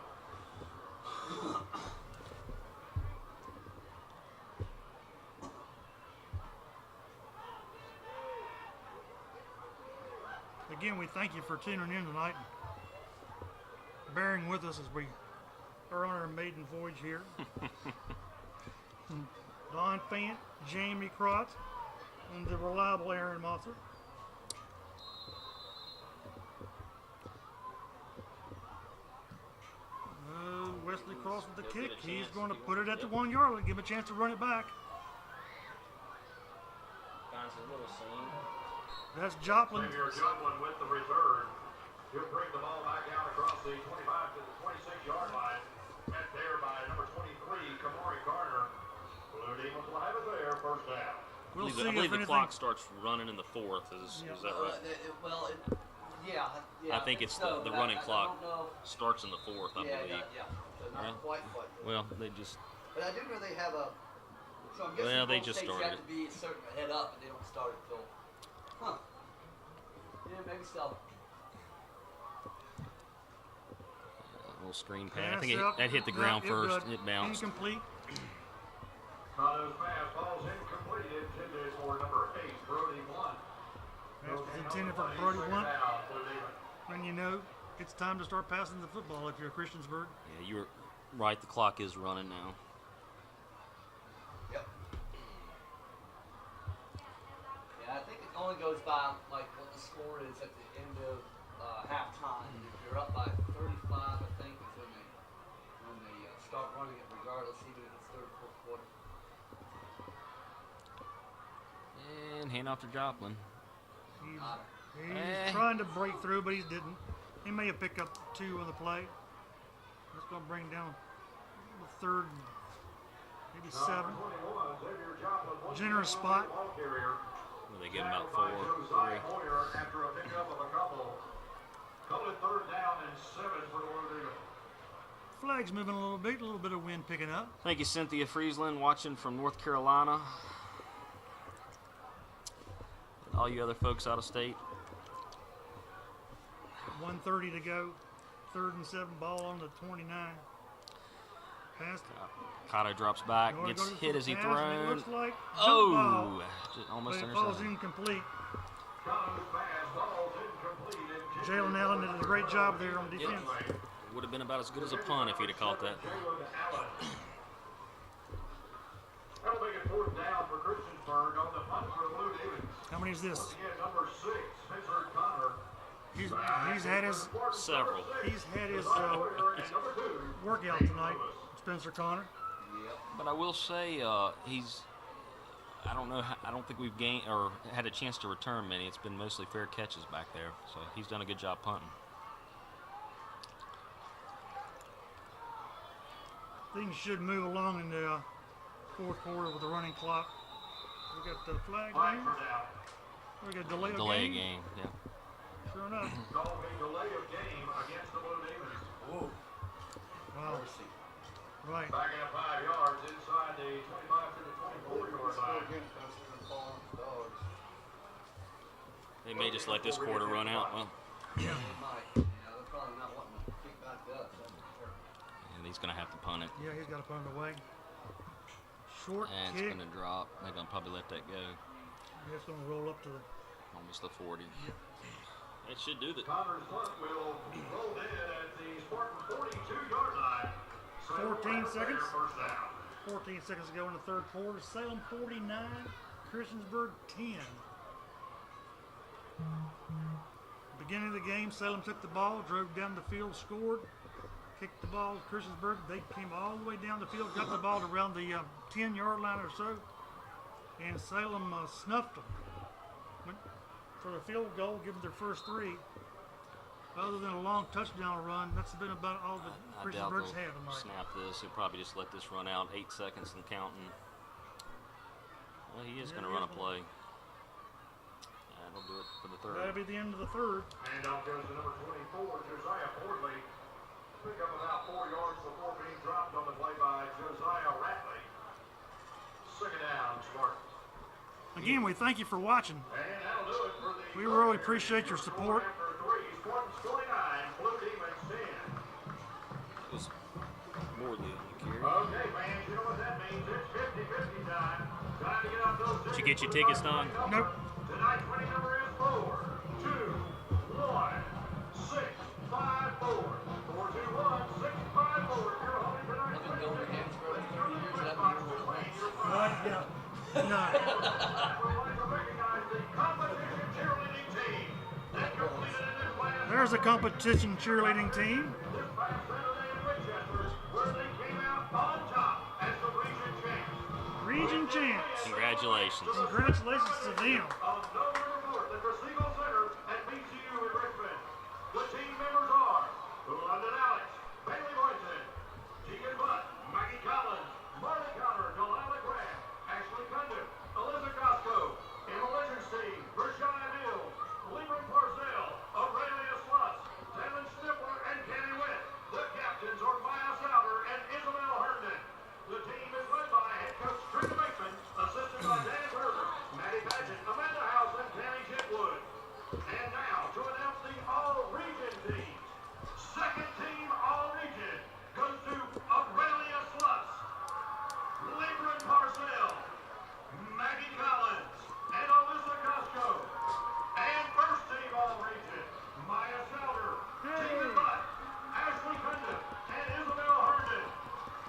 Again, we thank you for tuning in tonight and bearing with us as we are on our maiden voyage here. Don Fant, Jamie Crotz, and the reliable Aaron Mosser. Wesley Cross with the kick. He's going to put it at the 1 yard line, give him a chance to run it back. Finds a little seam. That's Joplin. Xavier Joplin with the return. He'll bring the ball back out across the 25 to the 26-yard line. Met there by number 23, Kamari Garner. Blue Demons will have it there, first down. We'll I believe the clock starts running in the fourth. Is that right? Yeah. I think it's the running clock starts in the fourth, I believe. Yeah. So not quite. Well, they just. But I do know they have a. So I'm guessing Well, they both just states started have to be a certain head up, and they don't start until. Huh. Yeah, maybe so. Little screen pass. I Pass think up. that hit the ground first. Good. It bounced. Incomplete. Those pass balls incomplete, intended for number 8, Brody Blunt. That's intended for Brody Blunt. And you know, it's time to start passing the football if you're Christiansburg. Yeah, you were right. The clock is running now. Yep. Yeah, I think it only goes by like what the score is at the end of halftime. And if you're up by 35, I think is when they start running it, regardless, even if it's third or fourth quarter. And hand off to Joplin. He's trying to break through, but he didn't. He may have picked up 2 on the play. That's going to bring down the third, maybe 7. Generous spot. Well, they give him about 4, 3. After a pickup of a couple. Call it third down and 7 for the Blue Demons. Flag's moving a little bit of wind picking up. Thank you, Cynthia Friesland, watching from North Carolina. And all you other folks out of state. 1:30 to go. 3rd and 7, ball on the 29. Pass. Cotto drops back, Nor gets goes hit for as he the pass, and it thrown. looks like jump ball, Just but almost it falls intercepted. incomplete. Cotto's pass, ball's incomplete. Jalen Allen did a great job there on defense. It would have been about as good as a punt if he'd have caught that. That'll make it fourth down for Christiansburg on the punt for the Blue Demons. How many is this? Again, number 6, Spencer Connor. He's had his Several. Workout tonight, Spencer Connor. But I will say he's. I don't think we've gained or had a chance to return many. It's been mostly fair catches back there, so he's done a good job punting. Things should move along in the fourth quarter with the running clock. We got the flag game. We got delay of game. Yeah. Sure enough. Call a delay of game against the Blue Demons. Whoa. Wow. Right. Back at 5 yards inside the 25 to the 24-yard line. They may just let this quarter run out. Well, Yeah, they might. Yeah, they're probably not wanting to kick back to us. That's for sure. and he's going to have to punt it. Yeah, he's got to put it away. Short And kick. it's going to drop. They're going to probably let that go. Yeah, it's going to roll up to the. Almost the 40. It should do that. Connor's punt will roll in at the Spartan 42-yard line. 14 seconds. First down. 14 seconds to go in the third quarter. Salem 49, Christiansburg 10. Beginning of the game, Salem took the ball, drove down the field, scored, kicked the ball. Christiansburg, they came all the way down the field, got the ball to around the 10-yard line or so, and Salem snuffed them. Went for the field goal, give them their first 3. Other than a long touchdown run, that's been about all that I doubt Christiansburg's they'll had tonight. snap this. He'll probably just let this run out 8 seconds and counting. Well, he is going to run a play. That'll do it for the That'll third. be the end of the third. And off goes to number 24, Josiah Fordley. Pick up about 4 yards before being dropped on the play by Josiah Ratley. Second down, Spartans. Again, we thank you for watching. And that'll do it for the We really appreciate your support. After three, Spartans 49, Blue Demons 10. It was more than you carry. Okay, fans, you know what that means. It's 50-50 time. Time to get up those Did you get your tickets, Don? Nope. Tonight's winning number is 4, 2, 1, 6, 5, 4. 4, 2, 1, 6, 5, 4. If you're holding tonight's I've been going to games for over 30 years. press I've box been to here claim your once. What? prize. Yeah. No. We're going to recognize the competition cheerleading team that completed in this last There's a competition cheerleading team. this past Saturday in Winchester, where they came out on top as the region champs. Region champs. Congratulations. Congratulations to them. Of November 4th at Recibo Center at BCU in Richmond. The team members are London Alex, Bailey Boynton, Tegan Butt, Maggie Collins, Marley Connor, Delilah Grant, Ashley Cundiff, Alyssa Costco, Emma Lichtenstein, Rashaya Mills, Libram Parcell, Aurelia Sluss, Devin Sniffler, and Kenny Witt. The captains are Maya Souter and Isabel Herndon. The team is led by head coach Trina Bateman, assisted by Dan Berger, Maddie Paget, Amanda House, and Tammy Chitwood. And now to announce the all-region teams. Second team all-region goes to Aurelia Sluss, Libram Parcell, Maggie Collins, and Alyssa Costco. And first team all-region, Maya Souter, Tegan Butt, Ashley Cundiff, and Isabel Herndon.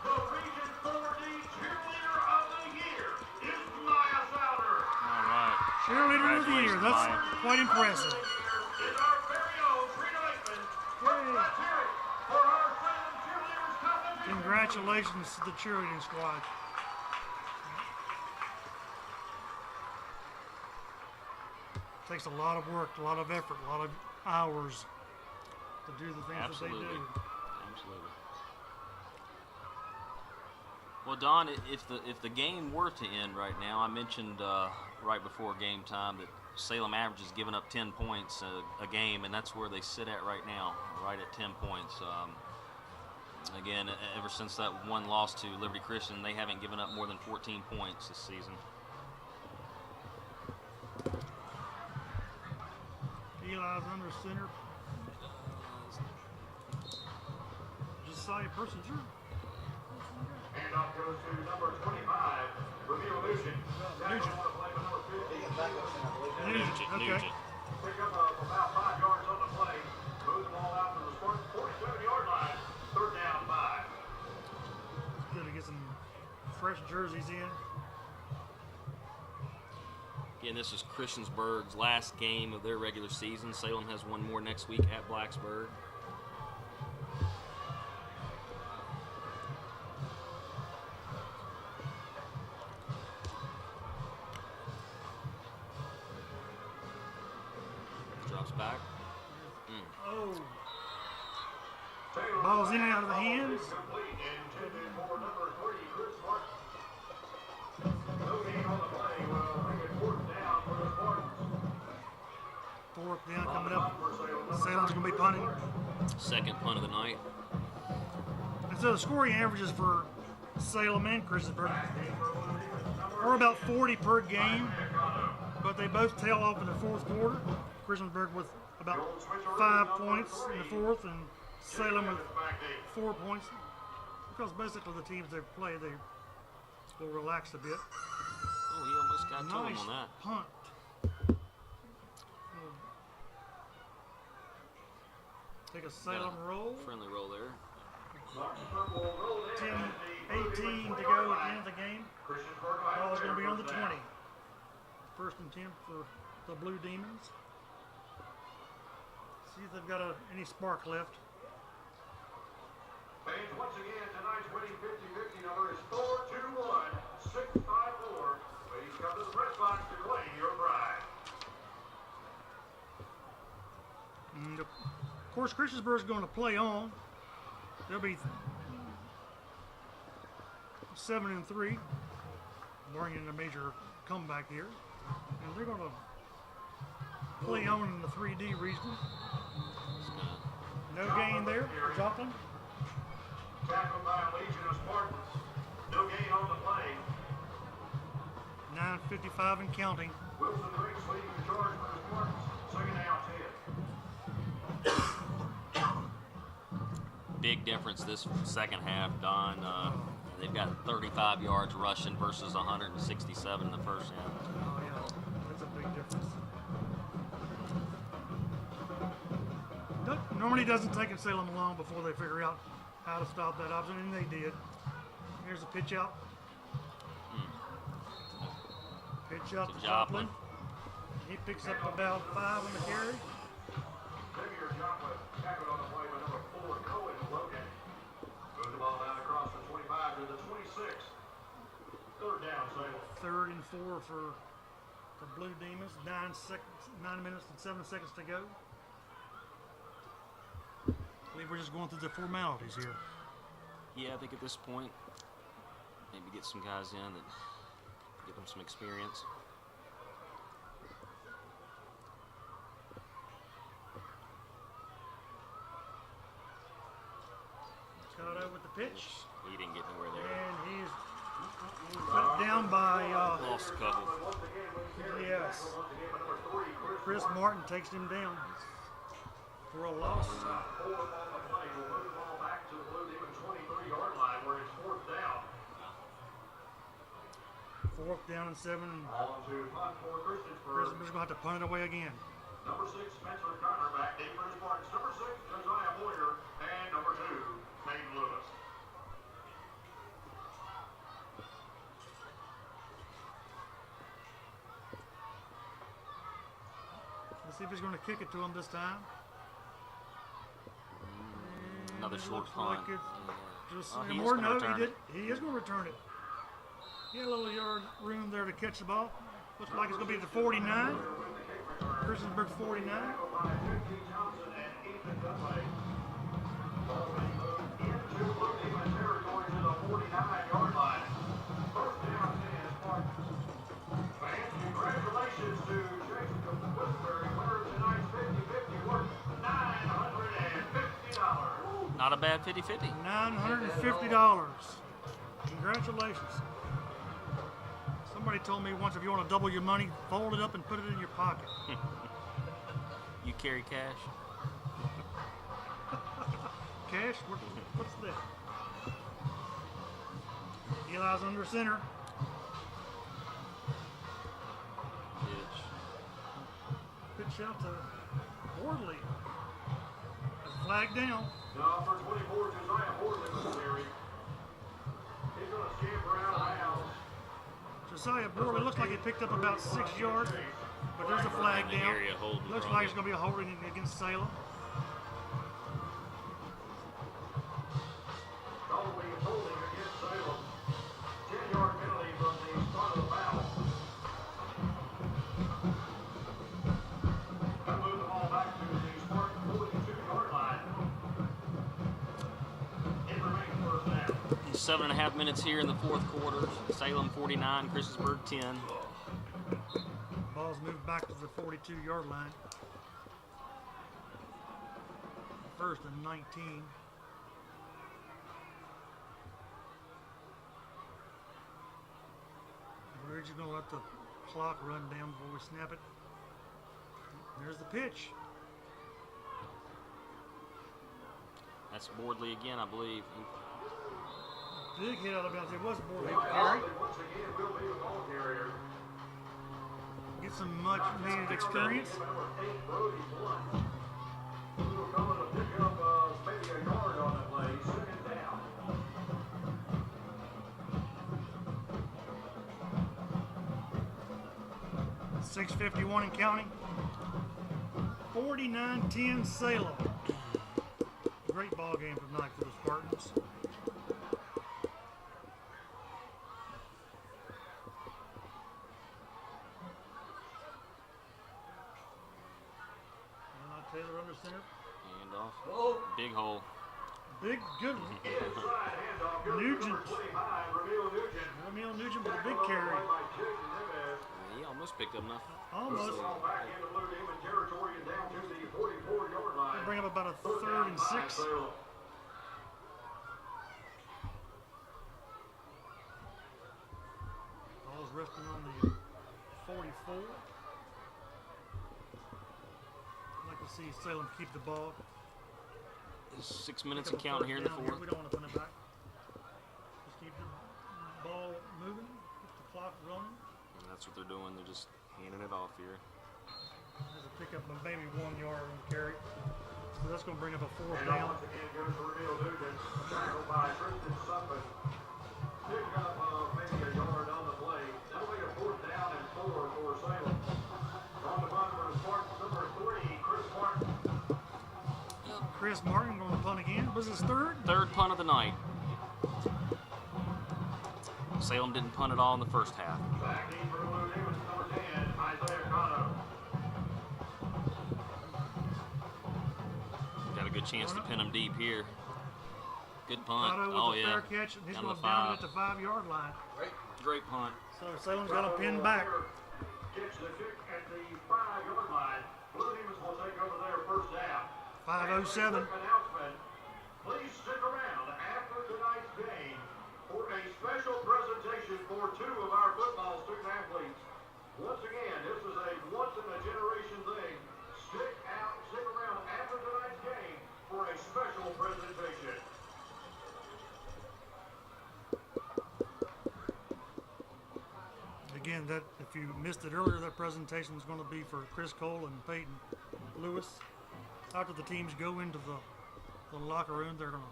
The Region 4D Cheerleader of the Year is Maya Souter. All right. Cheerleader of the year. Congratulations, That's Maya. quite impressive. Is our very own Trina Bateman. Let's hear it for our Salem Cheerleaders competition. Congratulations to the cheerleading squad. Takes a lot of work, a lot of effort, a lot of hours to do the things that they Absolutely. do. Absolutely. Well, Don, if the game were to end right now, I mentioned right before game time that Salem average is giving up 10 points a game, and that's where they sit at right now, right at 10 points. Again, ever since that one loss to Liberty Christian, they haven't given up more than 14 points this season. Eli's under center. Josiah Persinger. Handoff goes to number 25, Reveal Nugent. Jackson want to play with number 50. Nugent. Okay. Pick up about 5 yards on the play. Move the ball out to the Spartan 47-yard line. Third down 5. Good to get some fresh jerseys in. Again, this is Christiansburg's last game of their regular season. Salem has one more next week at Blacksburg. Drops back. Oh. Ball's in and out of the hands. Complete intended for number 3, Chris Martin. No gain on the play. Will bring it fourth down for the Spartans. Fourth down coming up. For Salem. Salem's going to be punting. Second punt of the night. And so the scoring averages for Salem and Christiansburg are about 40 per game, but they both tail off in the fourth quarter. Christiansburg with about 5 points in the fourth, and Salem with 4 points. Because basically the teams they play, they will relax a bit. Oh, he almost got to him Nice on that. punt. Take a Salem roll. Friendly roll there. 10-18 to go at the end of the game. Ball's going to be on the 20. First and 10 for the Blue Demons. See if they've got any spark left. Fans, once again, tonight's winning 50-50 number is 421-654. Please come to the press box to claim your prize. And of course, Christiansburg's going to play on. They'll be 7-3, barring a major comeback here. And they're going to play on in the 3D region. No gain there for Joplin. Tackled by a Legion of Spartans. No gain on the play. 9:55 and counting. Wilson Drake's leading the charge for the Spartans. Second down, 10. Big difference this second half, Don. They've got 35 yards rushing versus 167 in the first half. Oh yeah, that's a big difference. Normally doesn't take Salem long before they figure out how to stop that option, and they did. Here's a pitch out. Pitch out to Joplin. He picks up about 5 on the carry. Xavier Joplin tackled on the play by number 4, Cohen Logan. Move the ball down across the 25 to the 26. Third down, Salem. 3rd and 4 for the Blue Demons. 9 minutes and 7 seconds to go. I believe we're just going through the formalities here. Yeah, I think at this point, maybe get some guys in that give them some experience. Got out with the pitch, He didn't get anywhere there. and he's put down by Lost a couple. yes. Chris Martin takes him down for a loss. 4 on the play. We'll move the ball back to the Blue Demon 23-yard line where it's 4th down. 4th down and 7. On to punt for Christiansburg. Prisoners going to have to punt it away again. Number 6, Spencer Connor back deep for the Spartans. Number 6, Josiah Boyer. And number 2, Maiden Lewis. Let's see if he's going to kick it to him this time. Another It short looks punt. like it's just He is more. gonna No, return he did. it. He is going to return it. He had a little yard room there to catch the ball. Looks like it's going to be the 49. Christiansburg 49. By 50 Johnson and Ethan Dunlay. Ball being moved into Blue Demon territory to the 49-yard line. First down 10 Spartans. Fans, congratulations to Jason Woodbury, winner of tonight's 50-50 worth $950. Not a bad 50-50. $950. Congratulations. Somebody told me once if you want to double your money, fold it up and put it in your pocket. You carry cash? Cash? What's that? Eli's under center. Pitch out to Wardley. Flag down. Number 24, Josiah Boardley was carried. He's going to scamper out of bounds. Josiah Borley looks like he picked up about 6 yards, but there's a flag In the down. area holding Looks from like it. it's going to be a holding against Salem. Call will be holding against Salem. 10-yard penalty from the start of the foul. We'll move the ball back to the Spartan 42-yard line. It remains first down. 7.5 minutes here in the fourth quarter. Salem 49, Christiansburg 10. Ball's moved back to the 42-yard line. First and 19. We're just going to let the clock run down before we snap it. There's the pitch. That's Boardley again, I believe. Big hit out of bounds. It was Borley Roy carry. Osley once again will be the ball carrier. Get some much needed experience. Number 8, Brody Blunt. We'll call it a pickup of maybe a yard on the play. Second down. .651 and counting. 49-10 Salem. Great ball game tonight for the Spartans. Taylor under center. Handoff. Oh, Big hole. Big, good. Inside handoff. Good Nugent. number 25, Ramil Nugent. Ramil Nugent with a big carry. By Jason Neves. He almost picked up nothing. Almost. Ball back into Blue Demon territory and down to the 44-yard line. Bring up about a Third 3rd down and 6. 5, Salem. Ball's resting on the see Salem keep the ball. 6 minutes Pick and up a counting here in the first down fourth. We don't want to put it back. Just keep the ball moving, keep the clock running. And that's what they're doing. They're just handing it off here. There's a pick up of maybe 1 yard on the carry. So that's going to bring up a fourth And down. once again goes to Reveal Nugent. Tackled by Tristan Suppin. Pick up maybe a yard on the play. That'll be a 4th down and 4 for Salem. On the punt for Spartans, number 3, Chris Martin. Chris Martin going to punt again. Was his third? Third punt of the night. Salem didn't punt at all in the first half. Back in for Blue Demons, number 10, Isaiah Cotto. Got a good chance to pin him deep here. Good punt. Otto with Oh a yeah. fair catch, and he's Down going the to down it 5. at the 5-yard line. Great punt. So Salem's got to pin back. Gets the kick at the 5-yard line. Blue Demons will take over their first down. 5:07. Announcement. Please stick around after tonight's game for a special presentation for 2 of our football student athletes. Once again, this is a once-in-a-generation thing. Stick around after tonight's game for a special presentation. Again, that if you missed it earlier, that presentation is going to be for Chris Cole and Peyton Lewis. After the teams go into the locker room, they're going to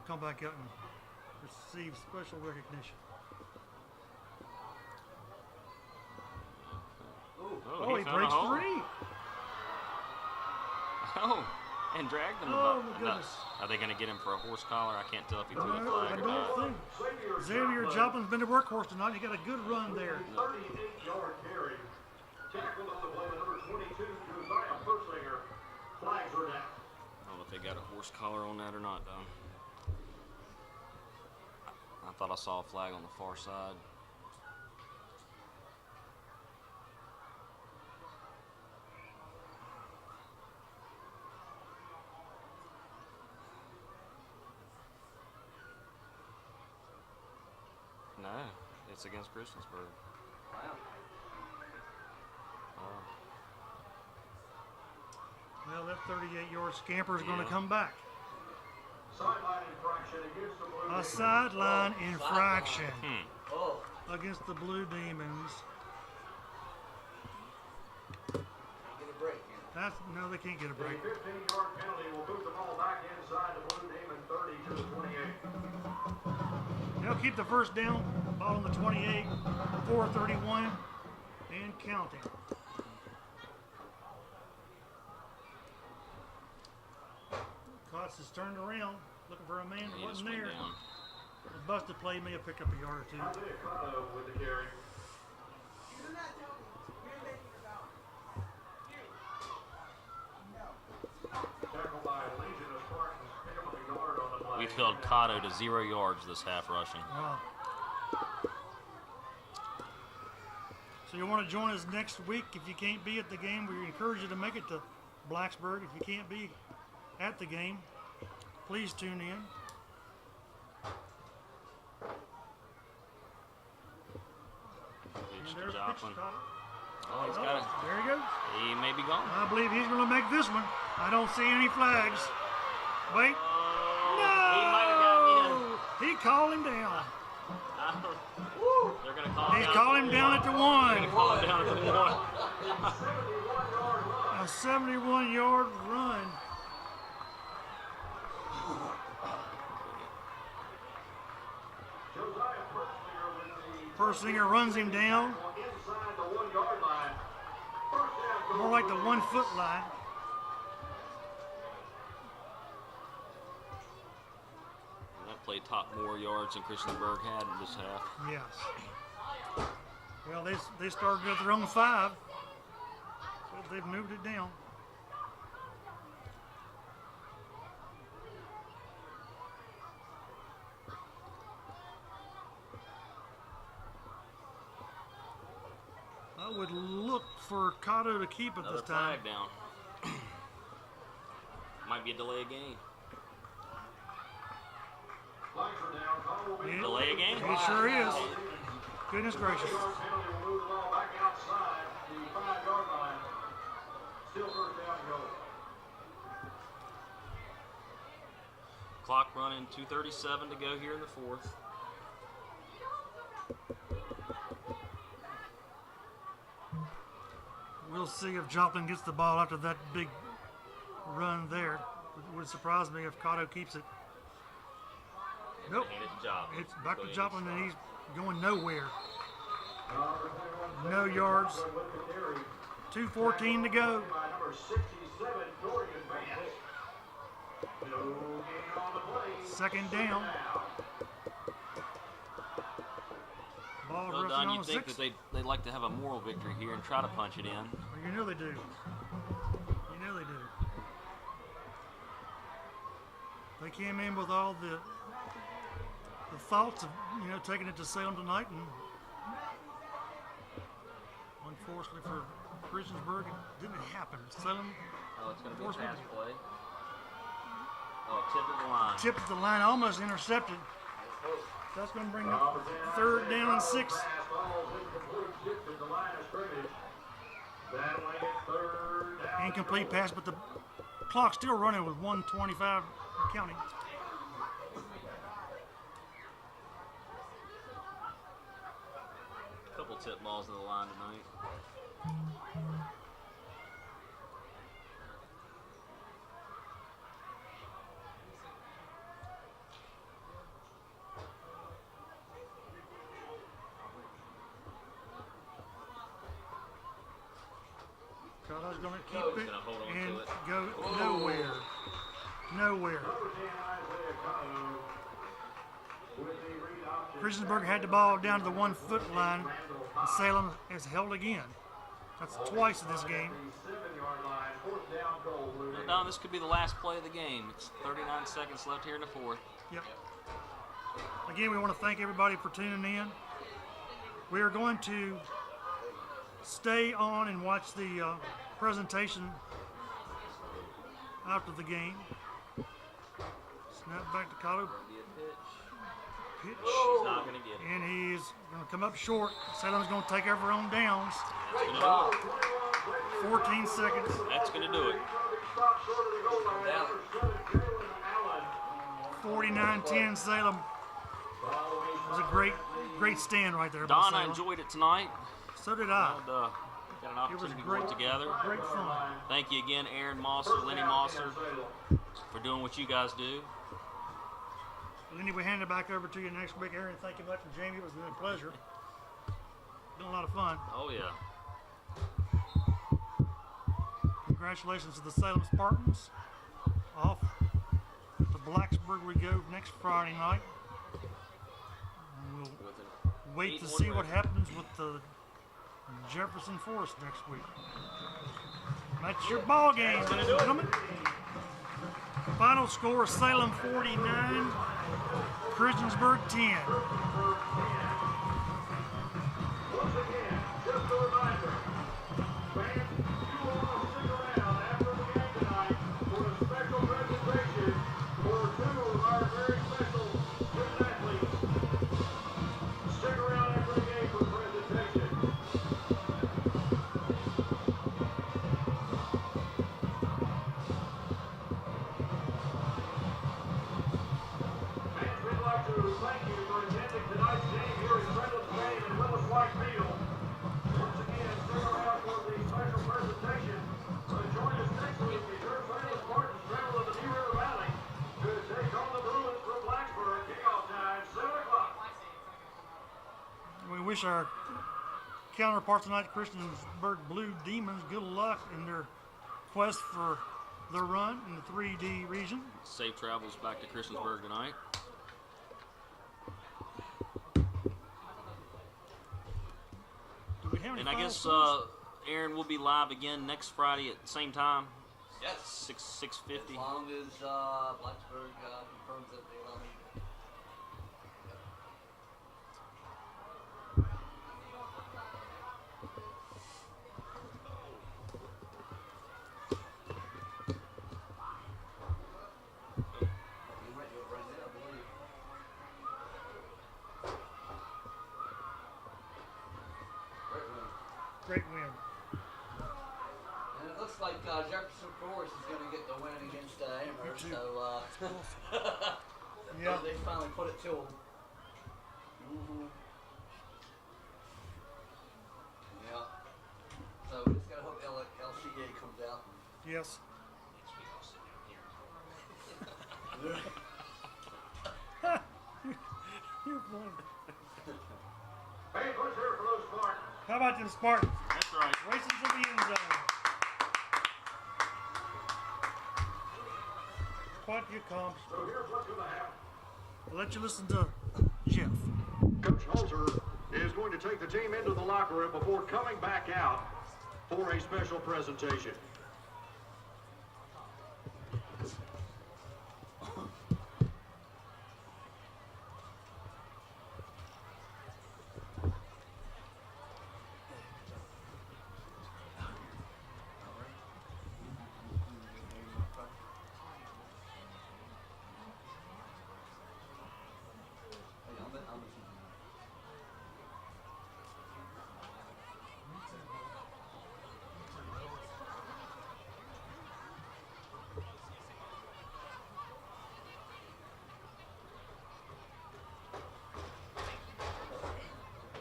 come back out and receive special recognition. Oh, he found a breaks hole. 3. Oh, and dragged him Oh, about. my goodness. Are they going to get him for a horse collar? I can't tell if he threw a No, flag I or not. don't think. Xavier Joplin's been the workhorse tonight. He got a good run there. 38-yard carry. Tackled on the play by number 22, Josiah Persinger. Flags are down. I don't know if they got a horse collar on that or not, though. I thought I saw a flag on the far side. No, it's against Christiansburg. Wow. Well, that 38-yard scamper is going to Yeah. come back. Sideline infraction against the Blue A Demons. sideline infraction Oh, against the Blue Demons. get a break here. No, they can't get a A break. 15-yard penalty will move the ball back inside the Blue Demon 30 to the 28. They'll keep the first down, ball on the 28, 4:31, and counting. Cots is turned around, looking for a man that He just wasn't went there. down. The busted play may have picked up a yard or 2. Isaiah Cotto with the carry. Tackled by Legion of Spartans. Pick up a yard on the play. We've held Cotto to 0 yards this half rushing. Wow. So you want to join us next week. If you can't be at the game, we encourage you to make it to Blacksburg. If you can't be at the game, please tune in. And Reached there's the the pitch Joplin. clock. Oh, he's got it. There he goes. He may be gone. I believe he's going to make this one. I don't see any flags. Wait. No! He might have gotten in. He called him down. They're going to call him He's down. calling him down at the 1. Call him down at the 1. A 71-yard run. Josiah Persinger with the Persinger runs him down, inside the 1-yard line. First down more like the 1-foot line. That play topped more yards than Christiansburg had in this half. Yes. Well, they started at their own 5. So they've moved it down. I would look for Cotto to keep it Another this time. flag down. Might be a delay of game. Flags are down. Call will be Yeah. Delay of game? It sure is. Goodness gracious. 1-yard penalty will move the ball back outside the 5-yard line. Still first down to go. Clock running, 2:37 to go here in the fourth. We'll see if Joplin gets the ball after that big run there. It would surprise me if Cotto keeps it. Nope. Hand it to Joplin. It's back Go to ahead. Joplin, and he's going nowhere. No yards. 2:14 to go. By number 67, Dorian Vance. No gain on the play. Second down. Ball Well roughing done. on You'd the think 6. that they'd like to have a moral victory here and try to punch it in. Well, you know they do. You know they do. They came in with all the thoughts of, taking it to Salem tonight, and unfortunately for Christiansburg, it didn't happen. Salem Oh, it's going to be a Enforcement. pass play. Oh, tip of the line. tipped the line, almost intercepted. That's going to bring up third down and 6. Pass ball's incomplete, tipped at the line of scrimmage. Battling at third down. Incomplete pass, but the clock's still running with 1:25 counting. Couple tip balls to the line tonight. Cotto's going to keep Coach it gonna hold on and to it. go nowhere. Nowhere. Christiansburg had the ball down to the 1 foot line, and Salem has held again. That's twice in this game. Well, Don, this could be the last play of the game. It's 39 seconds left here in the fourth. Yep. Again, we want to thank everybody for tuning in. We are going to stay on and watch the presentation after the game. Snap back to Cotto. Be a pitch. Pitch. He's not going to get it. And he's going to come up short. Salem's going to take over on downs. That's going to do it. 14 seconds. That's going to do it. 49-10 Salem. It was a great stand right there by Don, I Salem. enjoyed it tonight. So did I. And, got an It was opportunity to work together. great fun. Thank you again, Aaron Mosser, Lenny Mosser, for doing what you guys do. Lenny, we hand it back over to you next week. Aaron, thank you much. And Jamie, it was a pleasure. Been a lot of fun. Oh, yeah. Congratulations to the Salem Spartans. Off to Blacksburg we go next Friday night. And we'll With an wait to 8-1 see what record. happens with the Jefferson Forest next week. That's your ball game, gentlemen. Final score: Salem 49, Christiansburg 10. Once again, just a reminder, fans, you want to stick around after the game tonight for a special presentation for two of our very special student athletes. Stick around after the game for presentation. Fans, we'd like to thank you for attending tonight's game here at Reynolds Lane and Willis White Field. Once again, stick around for the special presentation. Join us next week as your Salem Spartans travel to the New River Valley to take on the Bruins from Blacksburg. Kickoff time, 7 o'clock. We wish our counterparts tonight, Christiansburg Blue Demons, good luck in their quest for their run in the 3D region. Safe travels back to Christiansburg tonight. Do we have any And I final guess, scores? Aaron, we'll be live again next Friday at the same time. Yes. 6:50. As long as Blacksburg confirms that they allow me to. You might do it right there, I believe. Great win. Great win. And it looks looks like Jefferson Forest is going to get the win against Amherst. So Yeah. they finally put it to them. Mm-hmm. Yeah. So we just got to hope LCA comes out. Yes. You're funny. Hey, let's hear it for those Spartans. How about them Spartans? That's right. Racing to the end zone. What you come. So here's what's going to happen. I'll let you listen to Jeff. Coach Halter is going to take the team into the locker room before coming back out for a special presentation.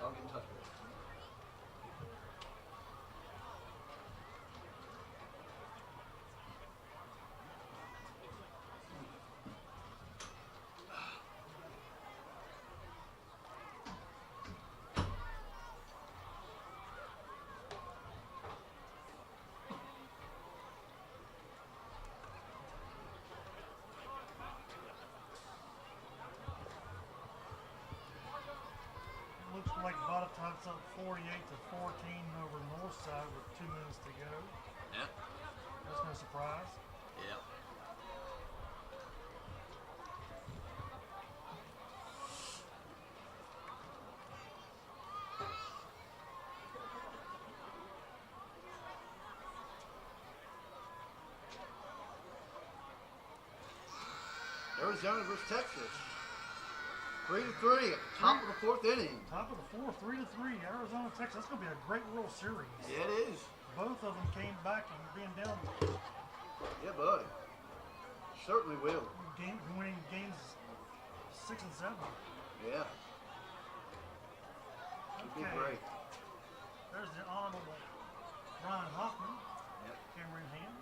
I'll get in touch with it. Looks like Botetourt's up 48-14 over Northside with 2 minutes to go. Yeah. That's no surprise. Yeah. Arizona versus Texas. 3-3 at the top of the 4th inning. Top of the 4th, 3-3. Arizona, Texas. That's going to be a great World Series. Yeah, it is. Both of them came back and being down, Yeah, buddy. Certainly will. winning games 6 and 7. Yeah. It'd be Okay. great. There's the honorable Ryan Hoffman, Yep. camera in hand.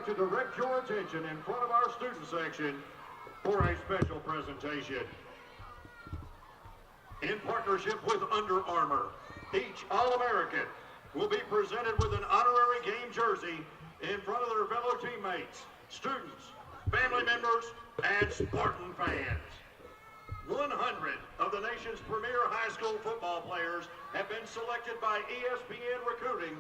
like to direct your attention in front of our student section for a special presentation. In partnership with Under Armour, each All-American will be presented with an honorary game jersey in front of their fellow teammates, students, family members, and Spartan fans. 100 of the nation's premier high school football players have been selected by ESPN Recruiting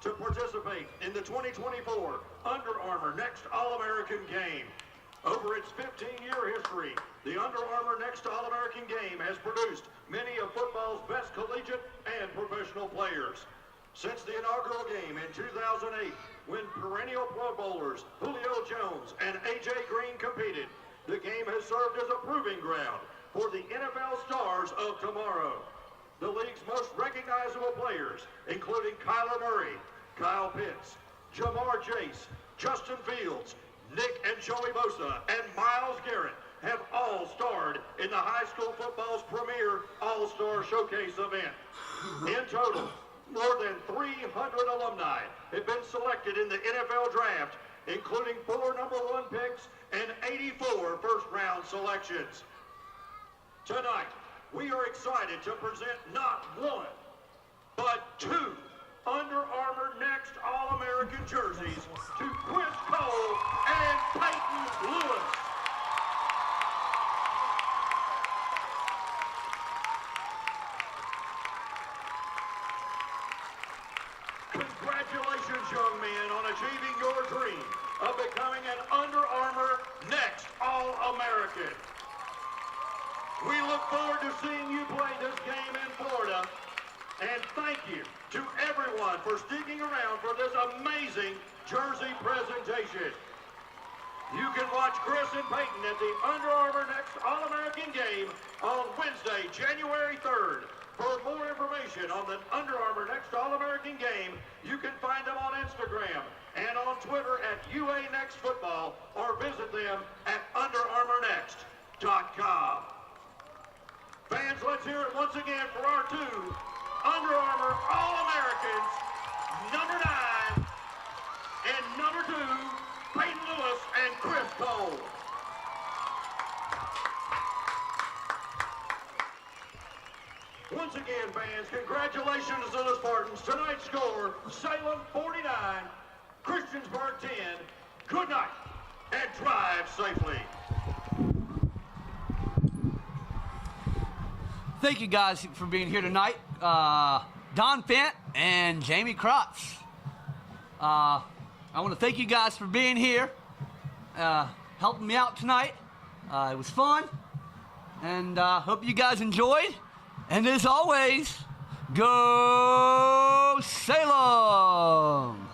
to participate in the 2024 Under Armour Next All-American Game. Over its 15-year history, the Under Armour Next All-American Game has produced many of football's best collegiate and professional players. Since the inaugural game in 2008, when perennial Pro Bowlers Julio Jones and A.J. Green competed, the game has served as a proving ground for the NFL stars of tomorrow. The league's most recognizable players, including Kyler Murray, Kyle Pitts, Jamar Chase, Justin Fields, Nick and Joey Bosa, and Myles Garrett, have all starred in the high school football's premier All-Star Showcase event. In total, more than 300 alumni have been selected in the NFL draft, including 4 #1 picks and 84 first-round selections. Tonight, we are excited to present not 1, but 2 Under Armour Next All-American jerseys to Chris Cole and Peyton Lewis. Congratulations, young men, on achieving your dream of becoming an Under Armour Next All-American. We look forward to seeing you play this game in Florida, and thank you to everyone for sticking around for this amazing jersey presentation. You can watch Chris and Peyton at the Under Armour Next All-American Game on Wednesday, January 3rd. For more information on the Under Armour Next All-American Game, you can find them on Instagram and on Twitter at UA Next Football, or visit them at underarmournext.com. Fans, let's hear it once again for our 2 Under Armour All-Americans, number 9 and number 2, Peyton Lewis and Chris Cole. Once again, fans, congratulations to the Spartans. Tonight's score, Salem 49, Christiansburg 10. Good night and drive safely. Thank you guys for being here tonight. Don Fent and Jamie Krotz. I want to thank you guys for being here, helping me out tonight. It was fun, and hope you guys enjoyed. And as always, go Salem!